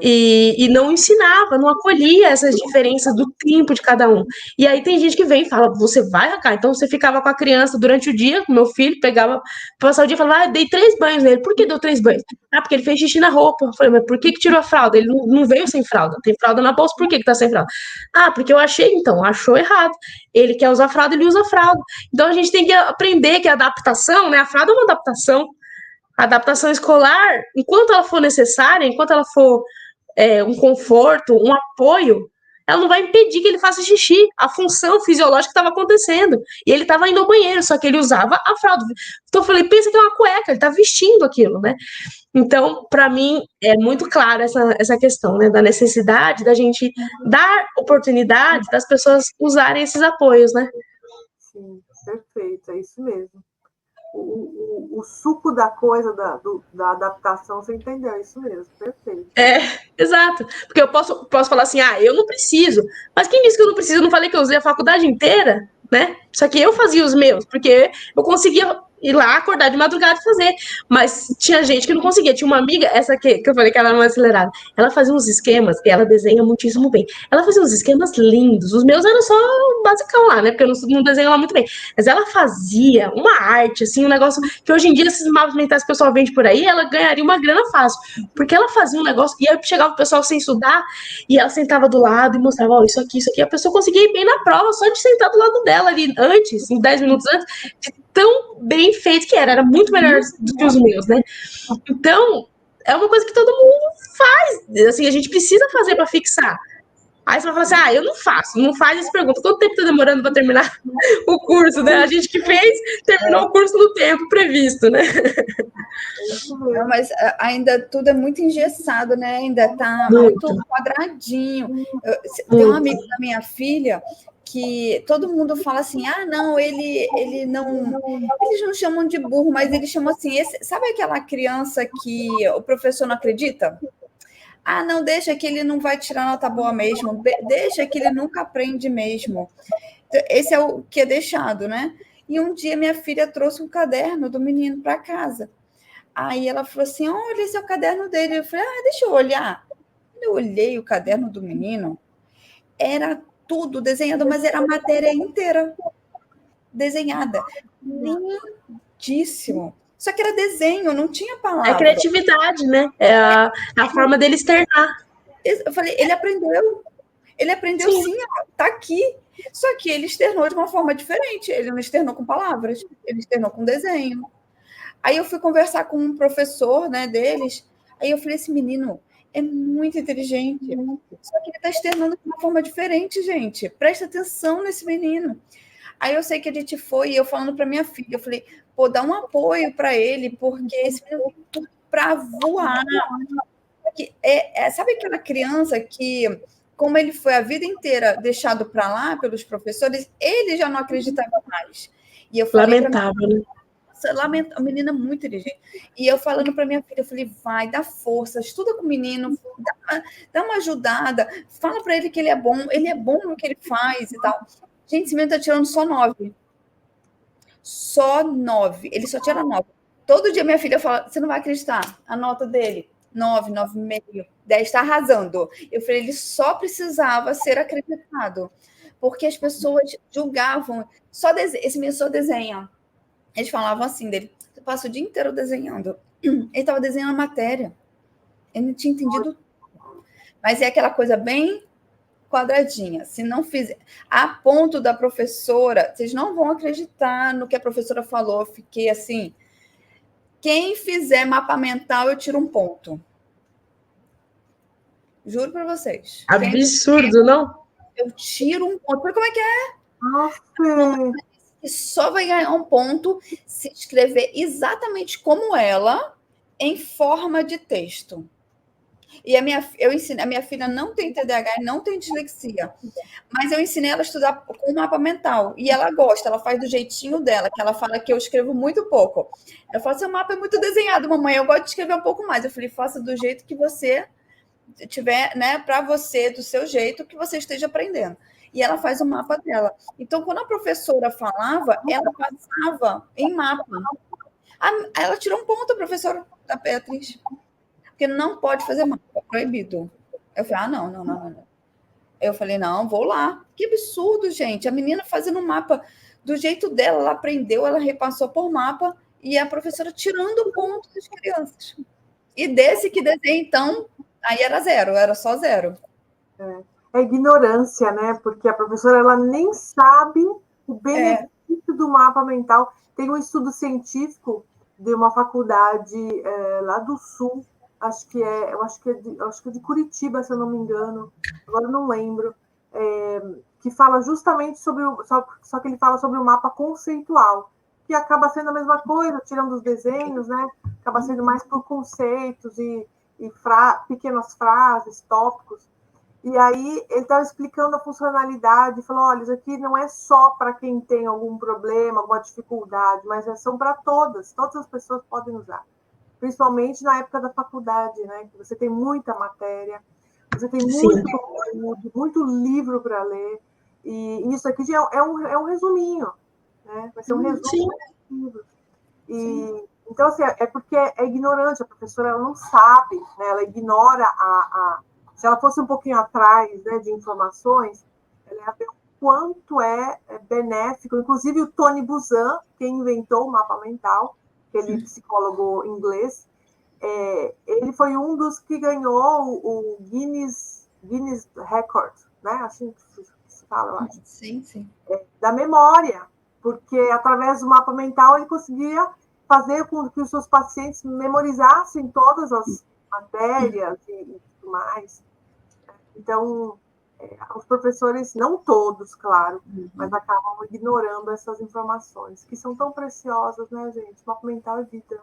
E não ensinava, não acolhia essas diferenças do tempo de cada um. E aí tem gente que vem e fala, você vai arrancar. Então você ficava com a criança durante o dia, com meu filho, pegava, passava o dia e falava, dei 3 banhos nele. Por que deu 3 banhos? Ah, porque ele fez xixi na roupa. Eu falei, mas por que tirou a fralda? Ele não veio sem fralda. Tem fralda na bolsa, por que tá sem fralda? Ah, porque eu achei, então, achou errado. Ele quer usar fralda, ele usa fralda. Então a gente tem que aprender que a adaptação, né? A fralda é uma adaptação. A adaptação escolar, enquanto ela for necessária, enquanto ela for um conforto, um apoio, ela não vai impedir que ele faça xixi. A função fisiológica estava acontecendo. E ele estava indo ao banheiro, só que ele usava a fralda. Então eu falei, pensa que é uma cueca, ele está vestindo aquilo, né? Então, para mim, é muito clara essa questão, né? Da necessidade da gente dar oportunidade das pessoas usarem esses apoios, né? Sim, perfeito, é isso mesmo. O suco da coisa, da adaptação, você entendeu, é isso mesmo, perfeito. Exato. Porque eu posso falar assim, eu não preciso. Mas quem disse que eu não preciso? Eu não falei que eu usei a faculdade inteira, né? Só que eu fazia os meus, porque eu conseguia ir lá, acordar de madrugada e fazer. Mas tinha gente que não conseguia. Tinha uma amiga, essa que eu falei que ela era mais acelerada. Ela fazia uns esquemas, e ela desenha muitíssimo bem. Ela fazia uns esquemas lindos. Os meus eram só basicão lá, né? Porque eu não desenho lá muito bem. Mas ela fazia uma arte, assim, um negócio que hoje em dia, esses mapas mentais que o pessoal vende por aí, ela ganharia uma grana fácil. Porque ela fazia um negócio, e aí chegava o pessoal sem estudar, e ela sentava do lado e mostrava, ó, isso aqui. A pessoa conseguia ir bem na prova, só de sentar do lado dela ali antes, em 10 minutos antes, de tão bem feito que era muito melhor do que os meus, né? Então, é uma coisa que todo mundo faz, assim, a gente precisa fazer para fixar. Aí você vai falar assim, eu não faço, não faz essa pergunta. Quanto tempo tá demorando para terminar o curso, né? A gente que fez, terminou o curso no tempo previsto, né? Não, mas ainda tudo é muito engessado, né? Ainda está muito quadradinho. Tem um amigo da minha filha que todo mundo fala assim, não, ele não... Eles não chamam de burro, mas eles chamam assim, sabe aquela criança que o professor não acredita? Não, deixa que ele não vai tirar nota boa mesmo, deixa que ele nunca aprende mesmo. Esse é o que é deixado, né? E um dia minha filha trouxe um caderno do menino para casa. Aí ela falou assim, olha, esse é o caderno dele. Eu falei, deixa eu olhar. Quando eu olhei o caderno do menino, era tudo desenhado, mas era a matéria inteira desenhada. Lindíssimo. Só que era desenho, não tinha palavra. É criatividade, né? É a forma dele externar. Eu falei, ele aprendeu. Ele aprendeu sim, tá aqui. Só que ele externou de uma forma diferente. Ele não externou com palavras, ele externou com desenho. Aí eu fui conversar com um professor, né, deles. Aí eu falei, esse menino é muito inteligente. Só que ele está externando de uma forma diferente, gente. Presta atenção nesse menino. Aí eu sei que a gente foi, e eu falando para minha filha, eu falei, dá um apoio para ele, porque esse menino tem tudo para voar. Sabe aquela criança que, como ele foi a vida inteira deixado para lá pelos professores, ele já não acreditava mais. E eu falei, lamentável, né? A menina muito inteligente. E eu falando para minha filha, eu falei, vai, dá força, estuda com o menino, dá uma ajudada, fala para ele que ele é bom no que ele faz e tal. Gente, esse menino está tirando só 9. Só 9. Ele só tira 9. Todo dia minha filha fala, você não vai acreditar, a nota dele, 9, 9,5, 10, está arrasando. Eu falei, ele só precisava ser acreditado, porque as pessoas julgavam, esse menino só desenha. Eles falavam assim dele, você passa o dia inteiro desenhando. Ele estava desenhando a matéria. Ele não tinha entendido. Mas é aquela coisa bem quadradinha. Se não fizer... A ponto da professora, vocês não vão acreditar no que a professora falou. Eu fiquei assim, quem fizer mapa mental, eu tiro um ponto. Juro para vocês. Absurdo, não? Eu tiro um ponto. Como é que é? Nossa. E só vai ganhar um ponto se escrever exatamente como ela, em forma de texto. E eu ensinei, a minha filha não tem TDAH e não tem dislexia, mas eu ensinei ela a estudar com o mapa mental. E ela gosta, ela faz do jeitinho dela, que ela fala que eu escrevo muito pouco. Ela fala, seu mapa é muito desenhado, mamãe, eu gosto de escrever um pouco mais. Eu falei, faça do jeito que você tiver, né, para você, do seu jeito, que você esteja aprendendo. E ela faz o mapa dela. Então, quando a professora falava, ela passava em mapa. Ela tirou um ponto, a professora da Beatriz, porque não pode fazer mapa, proibido. Eu falei, não. Eu falei, não, vou lá. Que absurdo, gente. A menina fazendo um mapa do jeito dela, ela aprendeu, ela repassou por mapa, e a professora tirando o ponto das crianças. E desse que desenha, então, aí era zero, era só zero. É ignorância, né? Porque a professora ela nem sabe o benefício do mapa mental. Tem um estudo científico de uma faculdade lá do Sul, eu acho que é de Curitiba, se eu não me engano, agora não lembro, que fala justamente sobre só que ele fala sobre o mapa conceitual, que acaba sendo a mesma coisa, tirando os desenhos, né? Acaba sendo mais por conceitos e pequenas frases, tópicos. E aí ele estava explicando a funcionalidade, falou, olha, isso aqui não é só para quem tem algum problema, alguma dificuldade, mas são para todas as pessoas podem usar. Principalmente na época da faculdade, né? Que você tem muita matéria, você tem muito conteúdo, muito livro para ler, e isso aqui já é um resuminho, né? Vai ser um resumo de livros. Então, assim, é porque é ignorante, a professora ela não sabe, né? Ela ignora se ela fosse um pouquinho atrás, né, de informações, ela ia ver o quanto é benéfico. Inclusive, o Tony Buzan, quem inventou o mapa mental, aquele psicólogo inglês, ele foi um dos que ganhou o Guinness Record, né? Assim que se fala, eu acho. Sim. Da memória, porque através do mapa mental ele conseguia fazer com que os seus pacientes memorizassem todas as matérias e tudo mais. Então, os professores, não todos, claro, mas acabam ignorando essas informações, que são tão preciosas, né, gente? O mapa mental é vida.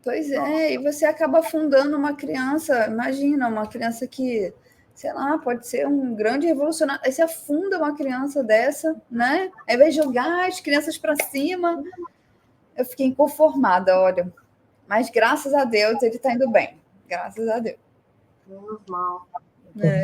Pois é, e você acaba afundando uma criança, imagina, uma criança que, sei lá, pode ser um grande revolucionário, aí você afunda uma criança dessa, né? Ao invés de jogar as crianças para cima, eu fiquei inconformada, olha. Mas graças a Deus ele está indo bem, graças a Deus. Menos mal.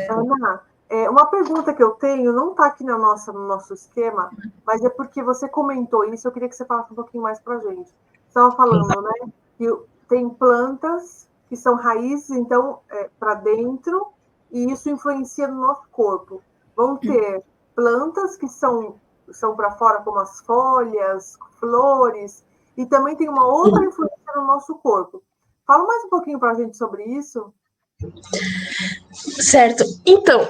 Ana, uma pergunta que eu tenho, não está aqui no nosso esquema, mas é porque você comentou isso, eu queria que você falasse um pouquinho mais para a gente. Você estava falando, né, que tem plantas que são raízes, então, para dentro, e isso influencia no nosso corpo. Vão ter plantas que são para fora, como as folhas, flores, e também tem uma outra influência no nosso corpo. Fala mais um pouquinho para a gente sobre isso. Certo. Então,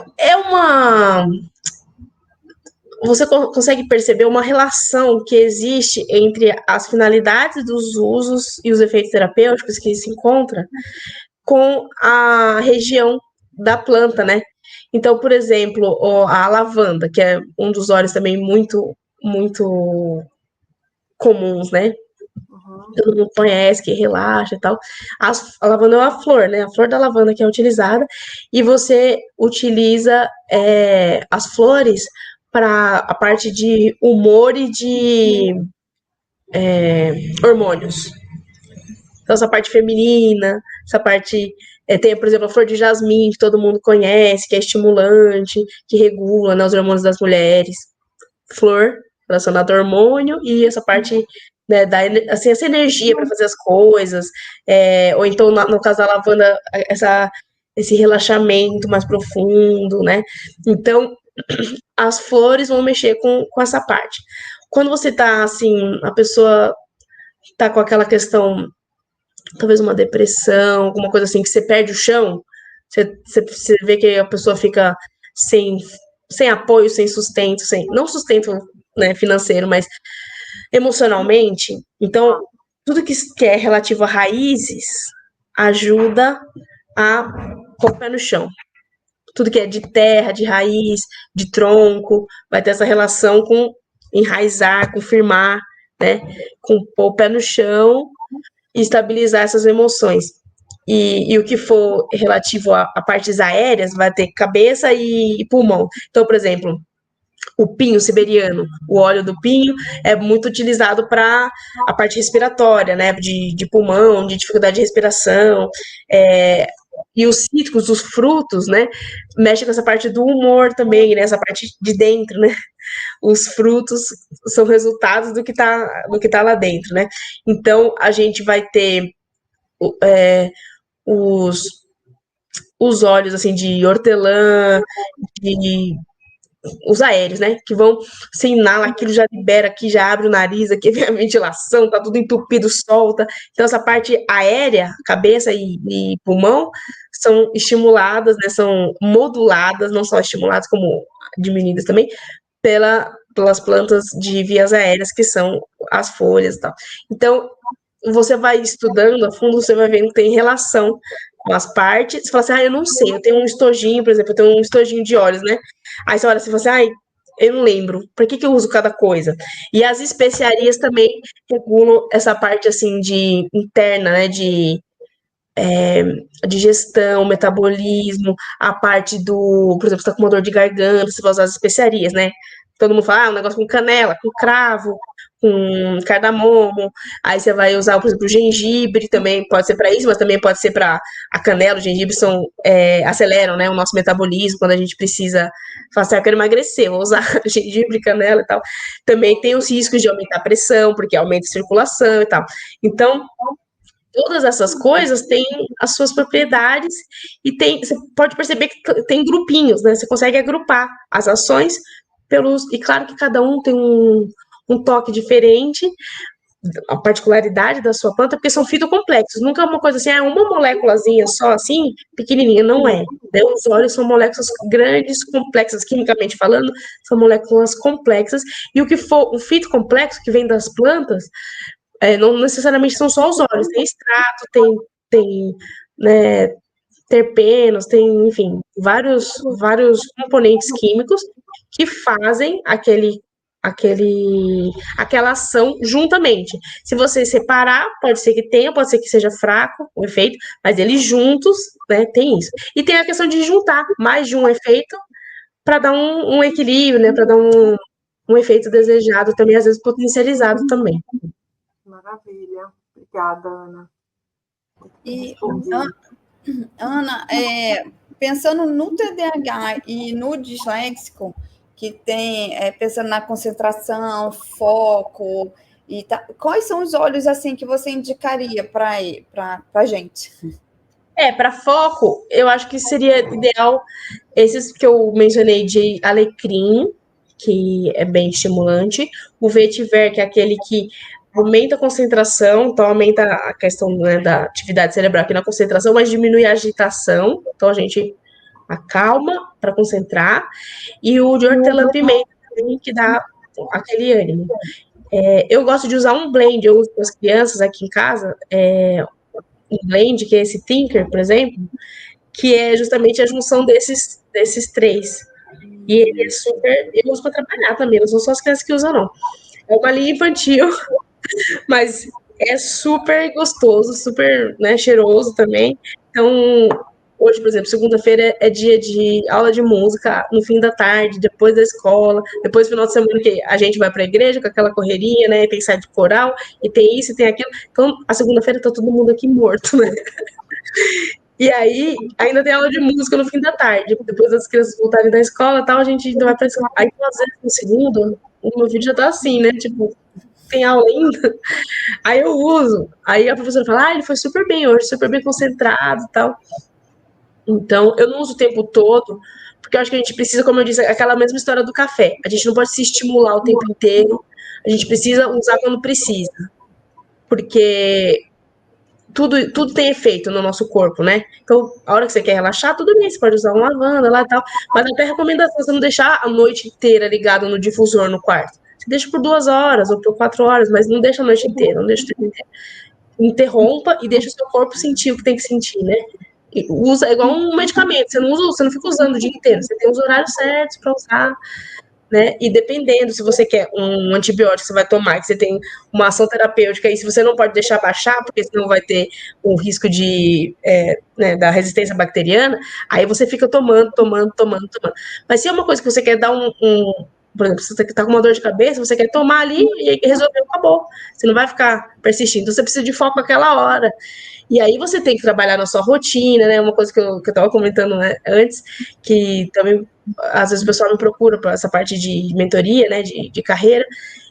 você consegue perceber uma relação que existe entre as finalidades dos usos e os efeitos terapêuticos que se encontra com a região da planta, né? Então, por exemplo, a lavanda, que é um dos óleos também muito, muito comuns, né? Todo mundo conhece, que relaxa e tal. A lavanda é uma flor, né? A flor da lavanda que é utilizada, e você utiliza as flores para a parte de humor e de hormônios. Então, essa parte feminina, essa parte. Tem, por exemplo, a flor de jasmim, que todo mundo conhece, que é estimulante, que regula, né, os hormônios das mulheres. Flor relacionada ao hormônio e essa parte, né, assim, essa energia para fazer as coisas, ou então, no caso da lavanda, esse relaxamento mais profundo, né? Então, as flores vão mexer com essa parte. Quando você tá, assim, a pessoa tá com aquela questão, talvez uma depressão, alguma coisa assim, que você perde o chão, você vê que a pessoa fica sem apoio, sem sustento, não sustento, né, financeiro, mas emocionalmente. Então, tudo que é relativo a raízes ajuda a pôr o pé no chão. Tudo que é de terra, de raiz, de tronco, vai ter essa relação com enraizar, com firmar, né? Com pôr o pé no chão e estabilizar essas emoções. e o que for relativo a partes aéreas vai ter cabeça e pulmão. Então, por exemplo, o pinho siberiano, o óleo do pinho é muito utilizado para a parte respiratória, né? De pulmão, de dificuldade de respiração. E os cítricos, os frutos, né? Mexe com essa parte do humor também, né? Essa parte de dentro, né? Os frutos são resultados do que tá lá dentro, né? Então, a gente vai ter os, os óleos, assim, de hortelã, de os aéreos, né? Que vão, você inala, aquilo já libera aqui, já abre o nariz, aqui vem a ventilação, tá tudo entupido, solta. Então, essa parte aérea, cabeça e pulmão, são estimuladas, né? São moduladas, não só estimuladas, como diminuídas também, pelas plantas de vias aéreas, que são as folhas e tal. Então, você vai estudando a fundo, você vai vendo que tem relação com as partes. Você fala assim, eu não sei, eu tenho um estojinho, por exemplo, eu tenho um estojinho de óleos, né? Aí você olha assim e fala assim, eu não lembro, para que eu uso cada coisa? E as especiarias também regulam essa parte, assim, de interna, né, de digestão, metabolismo, a parte do, por exemplo, você tá com uma dor de garganta, você vai usar as especiarias, né? Todo mundo fala, um negócio com canela, com cravo, com cardamomo, aí você vai usar, por exemplo, o gengibre também, pode ser para isso, mas também pode ser para a canela, o gengibre aceleram, né, o nosso metabolismo, quando a gente precisa, falar assim, eu quero emagrecer, vou usar gengibre, canela e tal. Também tem os riscos de aumentar a pressão, porque aumenta a circulação e tal. Então, todas essas coisas têm as suas propriedades e você pode perceber que tem grupinhos, né? Você consegue agrupar as ações e claro que cada um tem um toque diferente, a particularidade da sua planta, porque são fitocomplexos. Nunca é uma coisa assim, uma moléculazinha só assim, pequenininha, não é. Né? Os óleos são moléculas grandes, complexas, quimicamente falando, são moléculas complexas, e o que for o fitocomplexo que vem das plantas, não necessariamente são só os óleos, tem extrato, tem né, terpenos, tem, enfim, vários componentes químicos que fazem aquela ação juntamente. Se você separar, pode ser que tenha, pode ser que seja fraco o efeito, mas eles juntos, né, tem isso. E tem a questão de juntar mais de um efeito para dar um equilíbrio, né, para dar um efeito desejado também, às vezes potencializado também. Maravilha. Obrigada, Ana. E, Ana, pensando no TDAH e no disléxico, que tem, pensando na concentração, foco, quais são os óleos assim que você indicaria para a gente? Para foco, eu acho que seria ideal esses que eu mencionei de alecrim, que é bem estimulante, o vetiver, que é aquele que aumenta a concentração, então aumenta a questão, né, da atividade cerebral aqui na concentração, mas diminui a agitação, então a gente acalma para concentrar, e o de hortelã-pimenta também, que dá aquele ânimo. Eu gosto de usar um blend, eu uso com as crianças aqui em casa, um blend, que é esse Tinker, por exemplo, que é justamente a junção desses três. E ele é super. Eu uso para trabalhar também, não são só as crianças que usam, não. É uma linha infantil, mas é super gostoso, super, né, cheiroso também. Então, hoje, por exemplo, segunda-feira é dia de aula de música, no fim da tarde, depois da escola, depois do final de semana que a gente vai para a igreja com aquela correria, né? Tem ensaio de coral, e tem isso, e tem aquilo. Então, a segunda-feira tá todo mundo aqui morto, né? E aí, ainda tem aula de música no fim da tarde. Depois das crianças voltarem da escola e tal, a gente ainda vai pra escola. Aí, às vezes, no segundo, o meu vídeo já tá assim, né? Tipo, tem aula ainda? Aí eu uso. Aí a professora fala, ele foi super bem hoje, super bem concentrado e tal. Então, eu não uso o tempo todo, porque eu acho que a gente precisa, como eu disse, aquela mesma história do café. A gente não pode se estimular o tempo inteiro. A gente precisa usar quando precisa. Porque tudo tem efeito no nosso corpo, né? Então, a hora que você quer relaxar, tudo bem, você pode usar uma lavanda lá e tal, mas até recomendação você não deixar a noite inteira ligado no difusor no quarto. Você deixa por 2 horas ou por 4 horas, mas não deixa a noite inteira, não deixa o tempo inteiro. Interrompa e deixa o seu corpo sentir o que tem que sentir, né? E usa igual um medicamento, você não fica usando o dia inteiro, você tem os horários certos para usar, né? E dependendo, se você quer um antibiótico que você vai tomar, que você tem uma ação terapêutica, e se você não pode deixar baixar, porque senão vai ter o risco né, da resistência bacteriana, aí você fica tomando. Mas se é uma coisa que você quer dar por exemplo, se você está com uma dor de cabeça, você quer tomar ali e resolveu, acabou. Você não vai ficar persistindo. Então, você precisa de foco naquela hora. E aí você tem que trabalhar na sua rotina, né? Uma coisa que eu estava comentando, né, antes, que também às vezes o pessoal me procura para essa parte de mentoria, né, de carreira,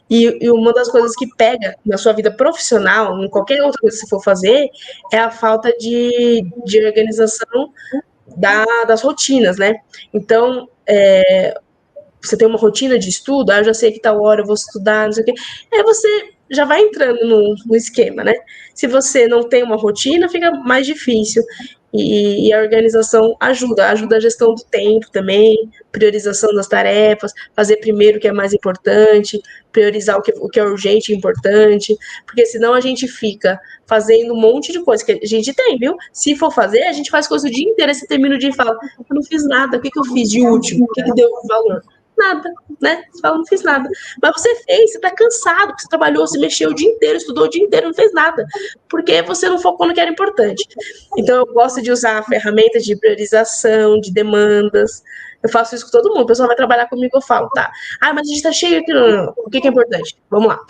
e uma das coisas que pega na sua vida profissional, em qualquer outra coisa que você for fazer, é a falta de organização das rotinas, né? Então, você tem uma rotina de estudo, eu já sei que tal hora eu vou estudar, não sei o quê. Aí você já vai entrando no esquema, né? Se você não tem uma rotina, fica mais difícil. E a organização ajuda a gestão do tempo também, priorização das tarefas, fazer primeiro o que é mais importante, priorizar o que é urgente e importante, porque senão a gente fica fazendo um monte de coisa que a gente tem, viu? Se for fazer, a gente faz coisa o dia inteiro, aí você termina o dia e fala, eu não fiz nada, o que eu fiz de útil? O que deu valor? Nada, né? Você fala, não fiz nada. Mas você fez, você tá cansado, porque você trabalhou, se mexeu o dia inteiro, estudou o dia inteiro, não fez nada. Porque você não focou no que era importante. Então, eu gosto de usar ferramentas de priorização, de demandas. Eu faço isso com todo mundo. O pessoal vai trabalhar comigo, eu falo, tá. Ah, mas a gente tá cheio aqui. Não. O que é importante? Vamos lá.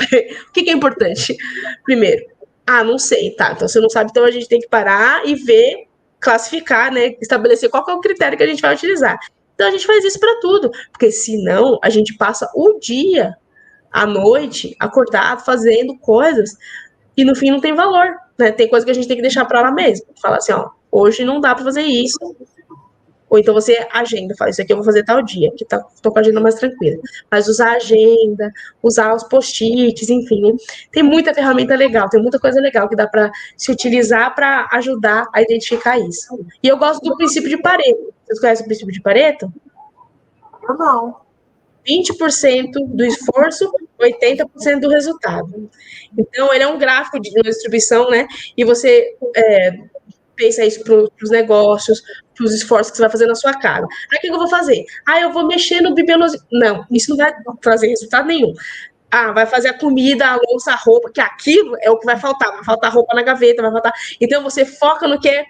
O que é importante? Primeiro, não sei, tá. Então, você não sabe, então a gente tem que parar e ver, classificar, né? Estabelecer qual que é o critério que a gente vai utilizar. Então a gente faz isso para tudo, porque senão a gente passa o dia, à noite, acordado, fazendo coisas e no fim não tem valor, né? Tem coisa que a gente tem que deixar para lá mesmo. Falar assim, ó, hoje não dá para fazer isso. Ou então você agenda, fala, isso aqui eu vou fazer tal dia, que tô com a agenda mais tranquila. Mas usar a agenda, usar os post-its, enfim, né? Tem muita ferramenta legal, tem muita coisa legal que dá para se utilizar para ajudar a identificar isso. E eu gosto do princípio de Pareto. Vocês conhecem o princípio de Pareto? Eu não. 20% do esforço, 80% do resultado. Então, ele é um gráfico de uma distribuição, né? E você pensa isso para os negócios, para os esforços que você vai fazer na sua casa. Aí, o que eu vou fazer? Eu vou mexer no bibelozinho. Não, isso não vai trazer resultado nenhum. Vai fazer a comida, a louça, a roupa, que aquilo é o que vai faltar roupa na gaveta, vai faltar. Então, você foca no que é.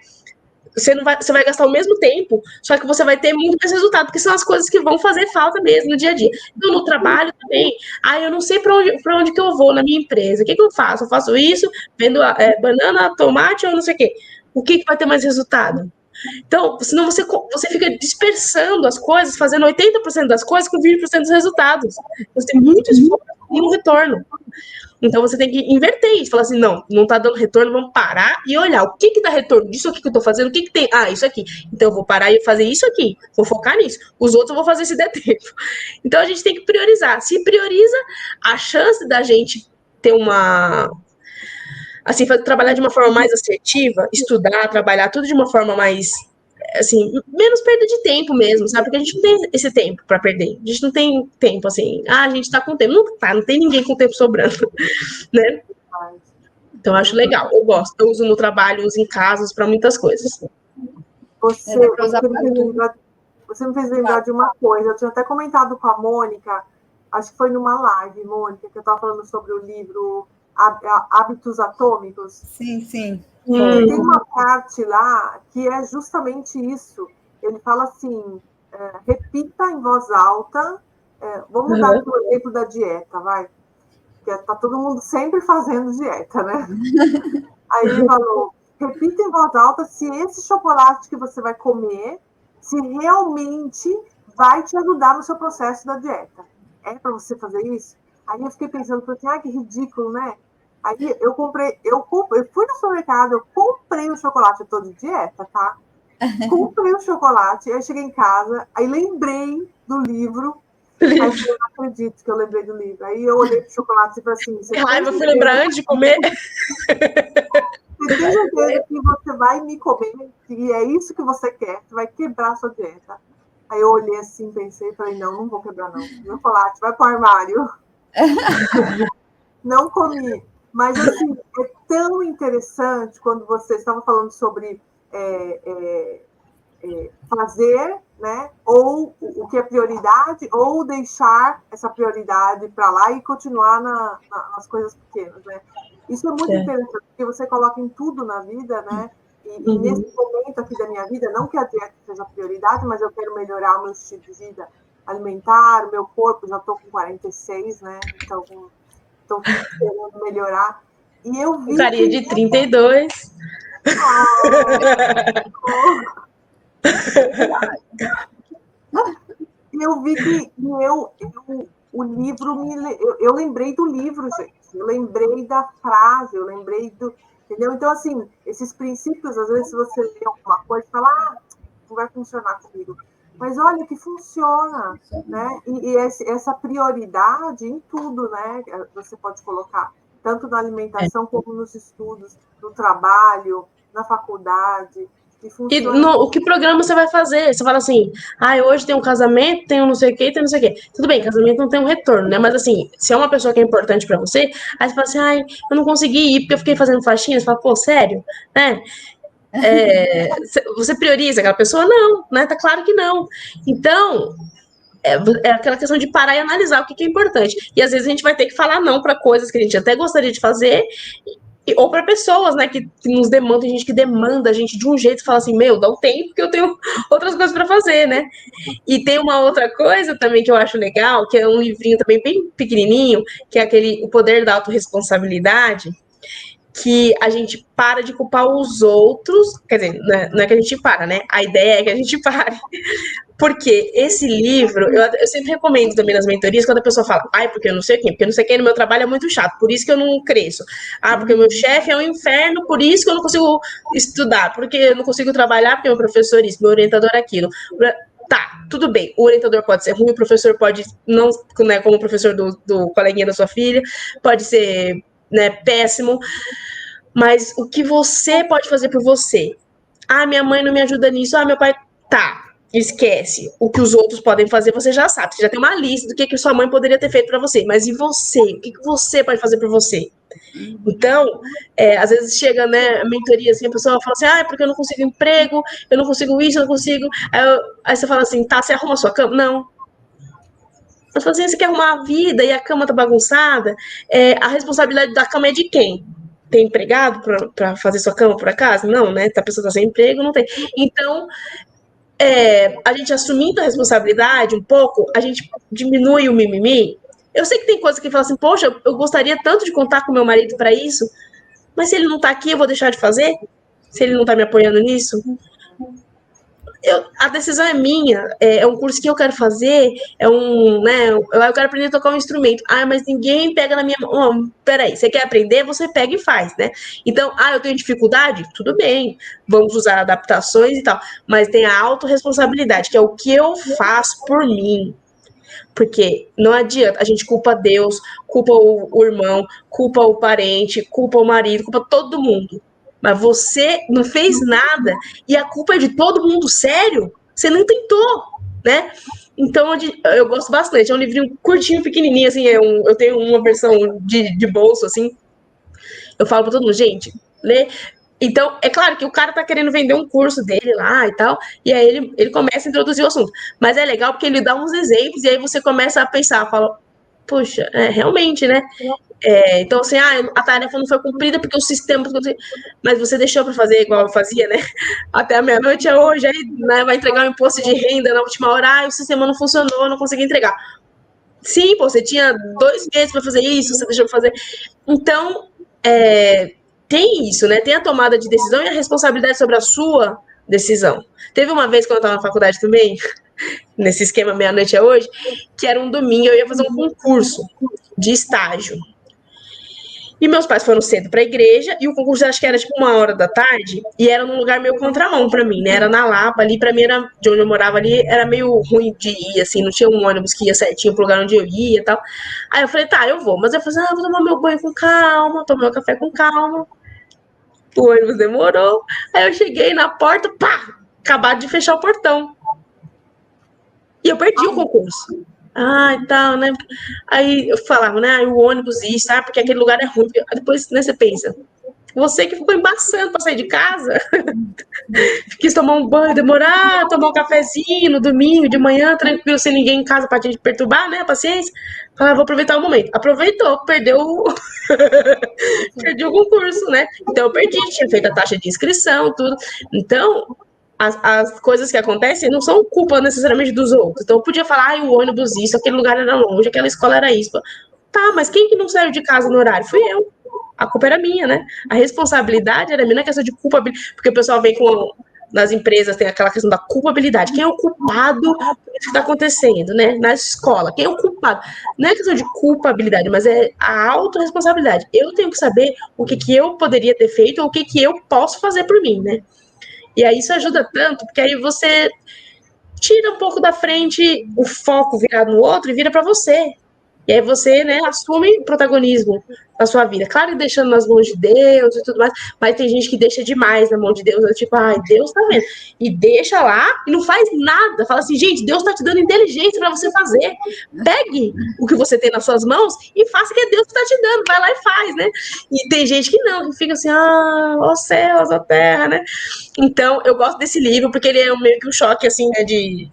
Você vai gastar o mesmo tempo, só que você vai ter muito mais resultado, porque são as coisas que vão fazer falta mesmo no dia a dia. Então, no trabalho também, eu não sei para onde que eu vou na minha empresa. O que eu faço? Eu faço isso, vendo banana, tomate ou não sei o quê. O que vai ter mais resultado? Então, senão você fica dispersando as coisas, fazendo 80% das coisas com 20% dos resultados. Você tem muito esforço e um retorno. Então você tem que inverter isso, falar assim, não tá dando retorno, vamos parar e olhar o que dá retorno disso aqui que eu tô fazendo, o que tem? Isso aqui. Então eu vou parar e fazer isso aqui, vou focar nisso. Os outros eu vou fazer se der tempo. Então a gente tem que priorizar. Se prioriza, a chance da gente ter trabalhar de uma forma mais assertiva, estudar, trabalhar tudo de uma forma mais assim, menos perda de tempo mesmo, sabe? Porque a gente não tem esse tempo para perder. A gente não tem tempo, assim, a gente tá com tempo. Não tem ninguém com tempo sobrando, né? Então, eu acho legal, eu gosto. Eu uso no trabalho, uso em casas, para muitas coisas. Você me fez lembrar de uma coisa. Eu tinha até comentado com a Mônica, acho que foi numa live, Mônica, que eu estava falando sobre o livro Hábitos Atômicos. Sim, sim. Tem uma parte lá que é justamente isso. Ele fala assim, repita em voz alta, vamos dar o exemplo da dieta, vai. Porque tá todo mundo sempre fazendo dieta, né? Aí ele falou, repita em voz alta se esse chocolate que você vai comer, se realmente vai te ajudar no seu processo da dieta. É para você fazer isso? Aí eu fiquei pensando, assim, que ridículo, né? Aí eu fui no supermercado, eu comprei o chocolate, eu tô de dieta, tá? Comprei o chocolate, aí eu cheguei em casa, aí lembrei do livro, aí eu não acredito que eu lembrei do livro. Aí eu olhei pro chocolate e falei assim... Que raiva, fui lembrar antes de comer. Você tem certeza que você vai me comer, que é isso que você quer, você vai quebrar a sua dieta. Aí eu olhei assim, pensei, falei, não vou quebrar não. Chocolate, vai pro armário. Não comi. Mas, assim, é tão interessante quando você estava falando sobre fazer, né? Ou o que é prioridade, ou deixar essa prioridade para lá e continuar nas coisas pequenas, né? Isso é muito interessante, porque você coloca em tudo na vida, né? E nesse momento aqui da minha vida, não que a dieta seja prioridade, mas eu quero melhorar o meu estilo de vida alimentar, o meu corpo, já estou com 46, né? Então, estou querendo melhorar. E eu vi Carinha de 32. Eu vi que o livro eu lembrei do livro, gente. Eu lembrei da frase, eu lembrei do. Entendeu? Então, assim, esses princípios, às vezes, você lê alguma coisa e fala, não vai funcionar comigo. Mas olha que funciona, né? E essa prioridade em tudo, né? Você pode colocar, tanto na alimentação como nos estudos, no trabalho, na faculdade. E o que programa você vai fazer? Você fala assim, hoje tem um casamento, tem um não sei o quê, tem não sei o quê. Tudo bem, casamento não tem um retorno, né? Mas assim, se é uma pessoa que é importante pra você, aí você fala assim, eu não consegui ir porque eu fiquei fazendo faxina. Você fala, pô, sério? Né? Você prioriza aquela pessoa? Não, né? Tá claro que não. Então, é aquela questão de parar e analisar o que é importante. E às vezes a gente vai ter que falar não para coisas que a gente até gostaria de fazer, ou para pessoas, né, que nos demandam, tem gente que demanda a gente de um jeito e fala assim, dá um tempo que eu tenho outras coisas para fazer, né? E tem uma outra coisa também que eu acho legal, que é um livrinho também bem pequenininho, que é aquele O Poder da Autorresponsabilidade, que a gente para de culpar os outros, quer dizer, não é que a gente para, né? A ideia é que a gente pare. Porque esse livro, eu sempre recomendo também nas mentorias, quando a pessoa fala, porque eu não sei quem, porque não sei quem no meu trabalho é muito chato, por isso que eu não cresço. Porque o meu chefe é um inferno, por isso que eu não consigo estudar, porque eu não consigo trabalhar, porque meu professor isso, meu orientador aquilo. Tá, tudo bem, o orientador pode ser ruim, o professor pode não, né, como o professor do coleguinha da sua filha, pode ser, né, péssimo, mas o que você pode fazer por você? Minha mãe não me ajuda nisso, meu pai, tá. Esquece. O que os outros podem fazer, você já sabe. Você já tem uma lista do que sua mãe poderia ter feito para você. Mas e você? O que você pode fazer por você? Então, às vezes chega, né, a mentoria, assim, a pessoa fala assim, porque eu não consigo emprego, eu não consigo isso, eu não consigo. Aí você fala assim, tá, você arruma a sua cama? Não. Mas fala assim, você quer arrumar a vida e a cama tá bagunçada? A responsabilidade da cama é de quem? Tem empregado para fazer sua cama por acaso? Não, né? A pessoa tá sem emprego, não tem. Então, a gente assumindo a responsabilidade um pouco, a gente diminui o mimimi. Eu sei que tem coisa que fala assim, poxa, eu gostaria tanto de contar com meu marido para isso, mas se ele não tá aqui, eu vou deixar de fazer? Se ele não tá me apoiando nisso? A decisão é minha, é um curso que eu quero fazer, né, eu quero aprender a tocar um instrumento. Mas ninguém pega na minha mão. Peraí, você quer aprender, você pega e faz, né? Então, eu tenho dificuldade? Tudo bem, vamos usar adaptações e tal, mas tem a autorresponsabilidade, que é o que eu faço por mim. Porque não adianta, a gente culpa Deus, culpa o irmão, culpa o parente, culpa o marido, culpa todo mundo. Mas você não fez nada e a culpa é de todo mundo, sério? Você não tentou, né? Então, eu gosto bastante. É um livrinho curtinho, pequenininho, assim. Eu tenho uma versão de bolso, assim. Eu falo pra todo mundo, gente, lê. Então, é claro que o cara tá querendo vender um curso dele lá e tal, e aí ele começa a introduzir o assunto. Mas é legal porque ele dá uns exemplos e aí você começa a pensar, fala, puxa, realmente, né? Então, assim, a tarefa não foi cumprida porque o sistema. Mas você deixou para fazer igual eu fazia, né? Até a meia-noite é hoje, aí né, vai entregar um imposto de renda na última hora, o sistema não funcionou, eu não consegui entregar. Sim, pô, você tinha 2 meses para fazer isso, você deixou pra fazer. Então, tem isso, né? Tem a tomada de decisão e a responsabilidade sobre a sua decisão. Teve uma vez, quando eu estava na faculdade também, nesse esquema meia-noite é hoje, que era um domingo, eu ia fazer um concurso de estágio. E meus pais foram cedo para a igreja, e o concurso acho que era tipo 1h da tarde, e era num lugar meio contramão para mim, né? Era na Lapa, ali para mim era, de onde eu morava ali, era meio ruim de ir, assim, não tinha um ônibus que ia certinho pro lugar onde eu ia e tal. Aí eu falei, tá, eu vou. Mas eu falei assim, vou tomar meu banho com calma, tomar meu café com calma. O ônibus demorou. Aí eu cheguei na porta, pá, acabado de fechar o portão. E eu perdi o concurso. E tal, né? Aí eu falava, né? O ônibus isso, porque aquele lugar é ruim. Depois, né, você pensa, Você que ficou embaçando para sair de casa, quis tomar um banho, demorar, tomar um cafezinho no domingo, de manhã, tranquilo, sem ninguém em casa para te perturbar, né? A paciência. Falar, vou aproveitar o momento. Aproveitou, perdeu perdi o concurso, né? Então eu perdi, tinha feito a taxa de inscrição, tudo. Então, as coisas que acontecem não são culpa necessariamente dos outros. Então eu podia falar, o ônibus isso, aquele lugar era longe, aquela escola era isso. Tá, mas quem que não saiu de casa no horário? Fui eu. A culpa era minha, né? A responsabilidade era minha, não é questão de culpabilidade, porque o pessoal vem com nas empresas tem aquela questão da culpabilidade. Quem é o culpado por isso que está acontecendo, né? Na escola, quem é o culpado? Não é questão de culpabilidade, mas é a autorresponsabilidade. Eu tenho que saber o que eu poderia ter feito ou o que eu posso fazer por mim, né? E aí isso ajuda tanto, porque aí você tira um pouco da frente o foco virado no outro e vira para você. E aí você, né, assume protagonismo na sua vida. Claro que deixando nas mãos de Deus e tudo mais, mas tem gente que deixa demais na mão de Deus. Tipo, ai, Deus tá vendo. E deixa lá e não faz nada. Fala assim, gente, Deus tá te dando inteligência para você fazer. Pegue o que você tem nas suas mãos e faça o que Deus tá te dando. Vai lá e faz, né? E tem gente que não, que fica assim, ó céus, ó terra, né? Então, eu gosto desse livro, porque ele é meio que um choque, assim, né, de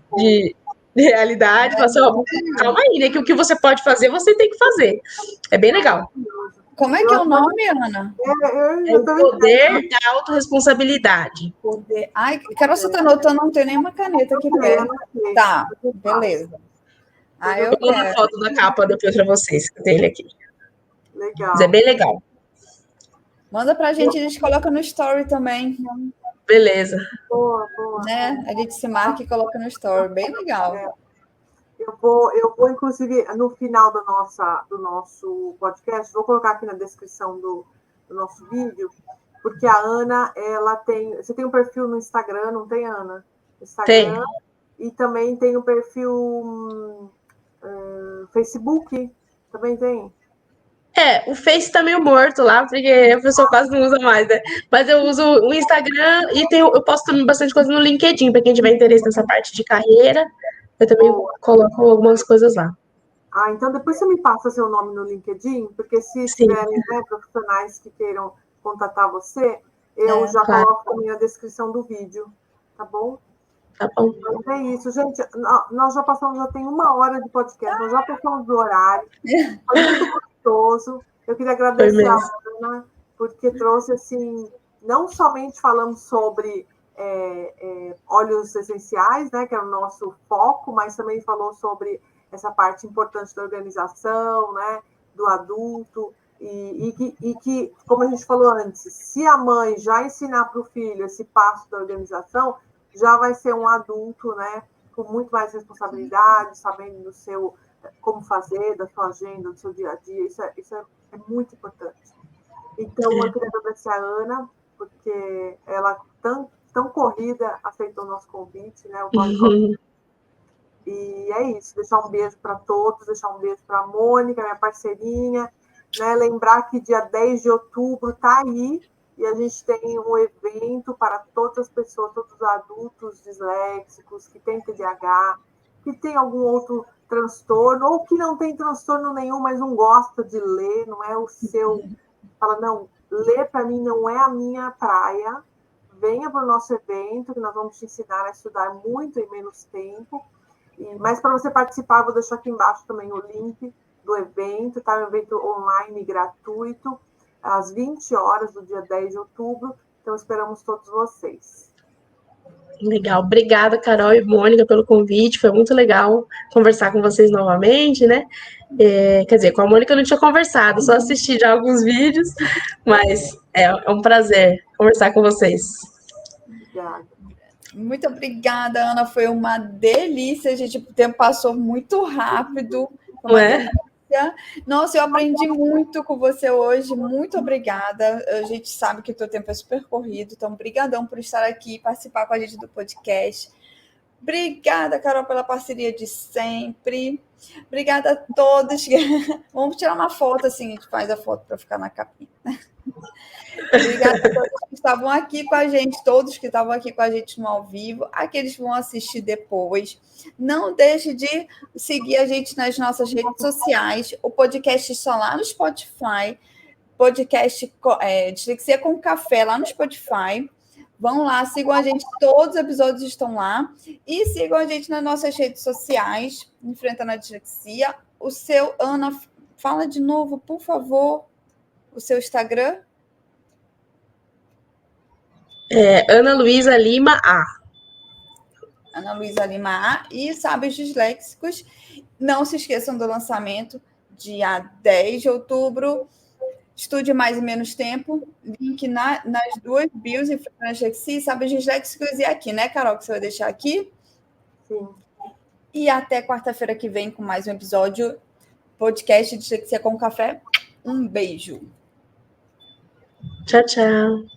realidade. Fala assim, ó, calma aí, né, que o que você pode fazer, você tem que fazer. É bem legal. Como é que é o nome, Ana? É o poder da autorresponsabilidade. Poder. Ai, Carol, você tá anotando, não tem nenhuma caneta aqui perto. Tá, beleza. Eu vou mandar foto da capa depois para vocês, que eu tenho ele aqui. Legal. Mas é bem legal. Manda pra gente, a gente coloca no story também. Beleza. Boa. Né? A gente se marca e coloca no story. Bem legal. Eu vou, inclusive, no final do nosso podcast, vou colocar aqui na descrição do nosso vídeo, porque a Ana, ela tem... Você tem um perfil no Instagram, não tem, Ana? Instagram. Tem. E também tem um perfil Facebook, também tem? O Face tá meio morto lá, porque a pessoa quase não usa mais, né? Mas eu uso o Instagram e eu posto também bastante coisa no LinkedIn, para quem tiver interesse nessa parte de carreira. Eu também coloco algumas coisas lá. Então depois você me passa seu nome no LinkedIn, porque se tiverem, né, profissionais que queiram contatar você, eu já coloco também na descrição do vídeo, tá bom? Tá bom. Então é isso, gente. Nós já tem 1 hora de podcast, nós já passamos do horário. Foi muito gostoso. Eu queria agradecer a Ana, porque trouxe, assim, não somente falamos sobre óleos essenciais, né, que era o nosso foco, mas também falou sobre essa parte importante da organização, né, do adulto, e que, como a gente falou antes, se a mãe já ensinar para o filho esse passo da organização, já vai ser um adulto, né, com muito mais responsabilidade, sabendo como fazer, da sua agenda, do seu dia a dia. Isso é muito importante. Então, eu queria agradecer a Ana, porque ela, tão corrida, aceitou o nosso convite, né? E é isso, deixar um beijo para todos, deixar um beijo para a Mônica, minha parceirinha, né? Lembrar que dia 10 de outubro está aí, e a gente tem um evento para todas as pessoas, todos os adultos disléxicos, que têm TDAH, que tem algum outro transtorno, ou que não tem transtorno nenhum, mas não gosta de ler, não é o seu... Fala, não, ler para mim não é a minha praia, venha para o nosso evento, que nós vamos te ensinar a estudar muito em menos tempo. Mas para você participar, vou deixar aqui embaixo também o link do evento, tá? É um evento online gratuito, às 20 horas do dia 10 de outubro. Então, esperamos todos vocês. Legal. Obrigada, Carol e Mônica, pelo convite. Foi muito legal conversar com vocês novamente, né? Quer dizer, com a Mônica eu não tinha conversado, só assisti já alguns vídeos, mas é um prazer conversar com vocês. Obrigada. Muito obrigada, Ana. Foi uma delícia. Gente, o tempo passou muito rápido. Foi uma delícia. Nossa, eu aprendi muito com você hoje. Muito obrigada. A gente sabe que o teu tempo é super corrido. Então, brigadão por estar aqui e participar com a gente do podcast. Obrigada, Carol, pela parceria de sempre. Obrigada a todos. Vamos tirar uma foto, assim, a gente faz a foto para ficar na capinha. Obrigada a todos que estavam aqui com a gente, todos que estavam aqui com a gente no ao vivo, aqueles que vão assistir depois. Não deixe de seguir a gente nas nossas redes sociais. O podcast está lá no Spotify. podcast Dislexia com Café lá no Spotify. Vão lá, sigam a gente, todos os episódios estão lá. E sigam a gente nas nossas redes sociais, Enfrentando a Dislexia. O seu, Ana, fala de novo, por favor, o seu Instagram. Ana Luísa Lima A. Ana Luísa Lima A. E Sábios Disléxicos. Não se esqueçam do lançamento, dia 10 de outubro. Estude Mais e Menos Tempo. Link nas duas bios, Enfrentando a Dislexia, Sábios Disléxicos e aqui, né, Carol, que você vai deixar aqui? Sim. E até quarta-feira que vem com mais um episódio podcast Dislexia com Café. Um beijo. Tchau, tchau.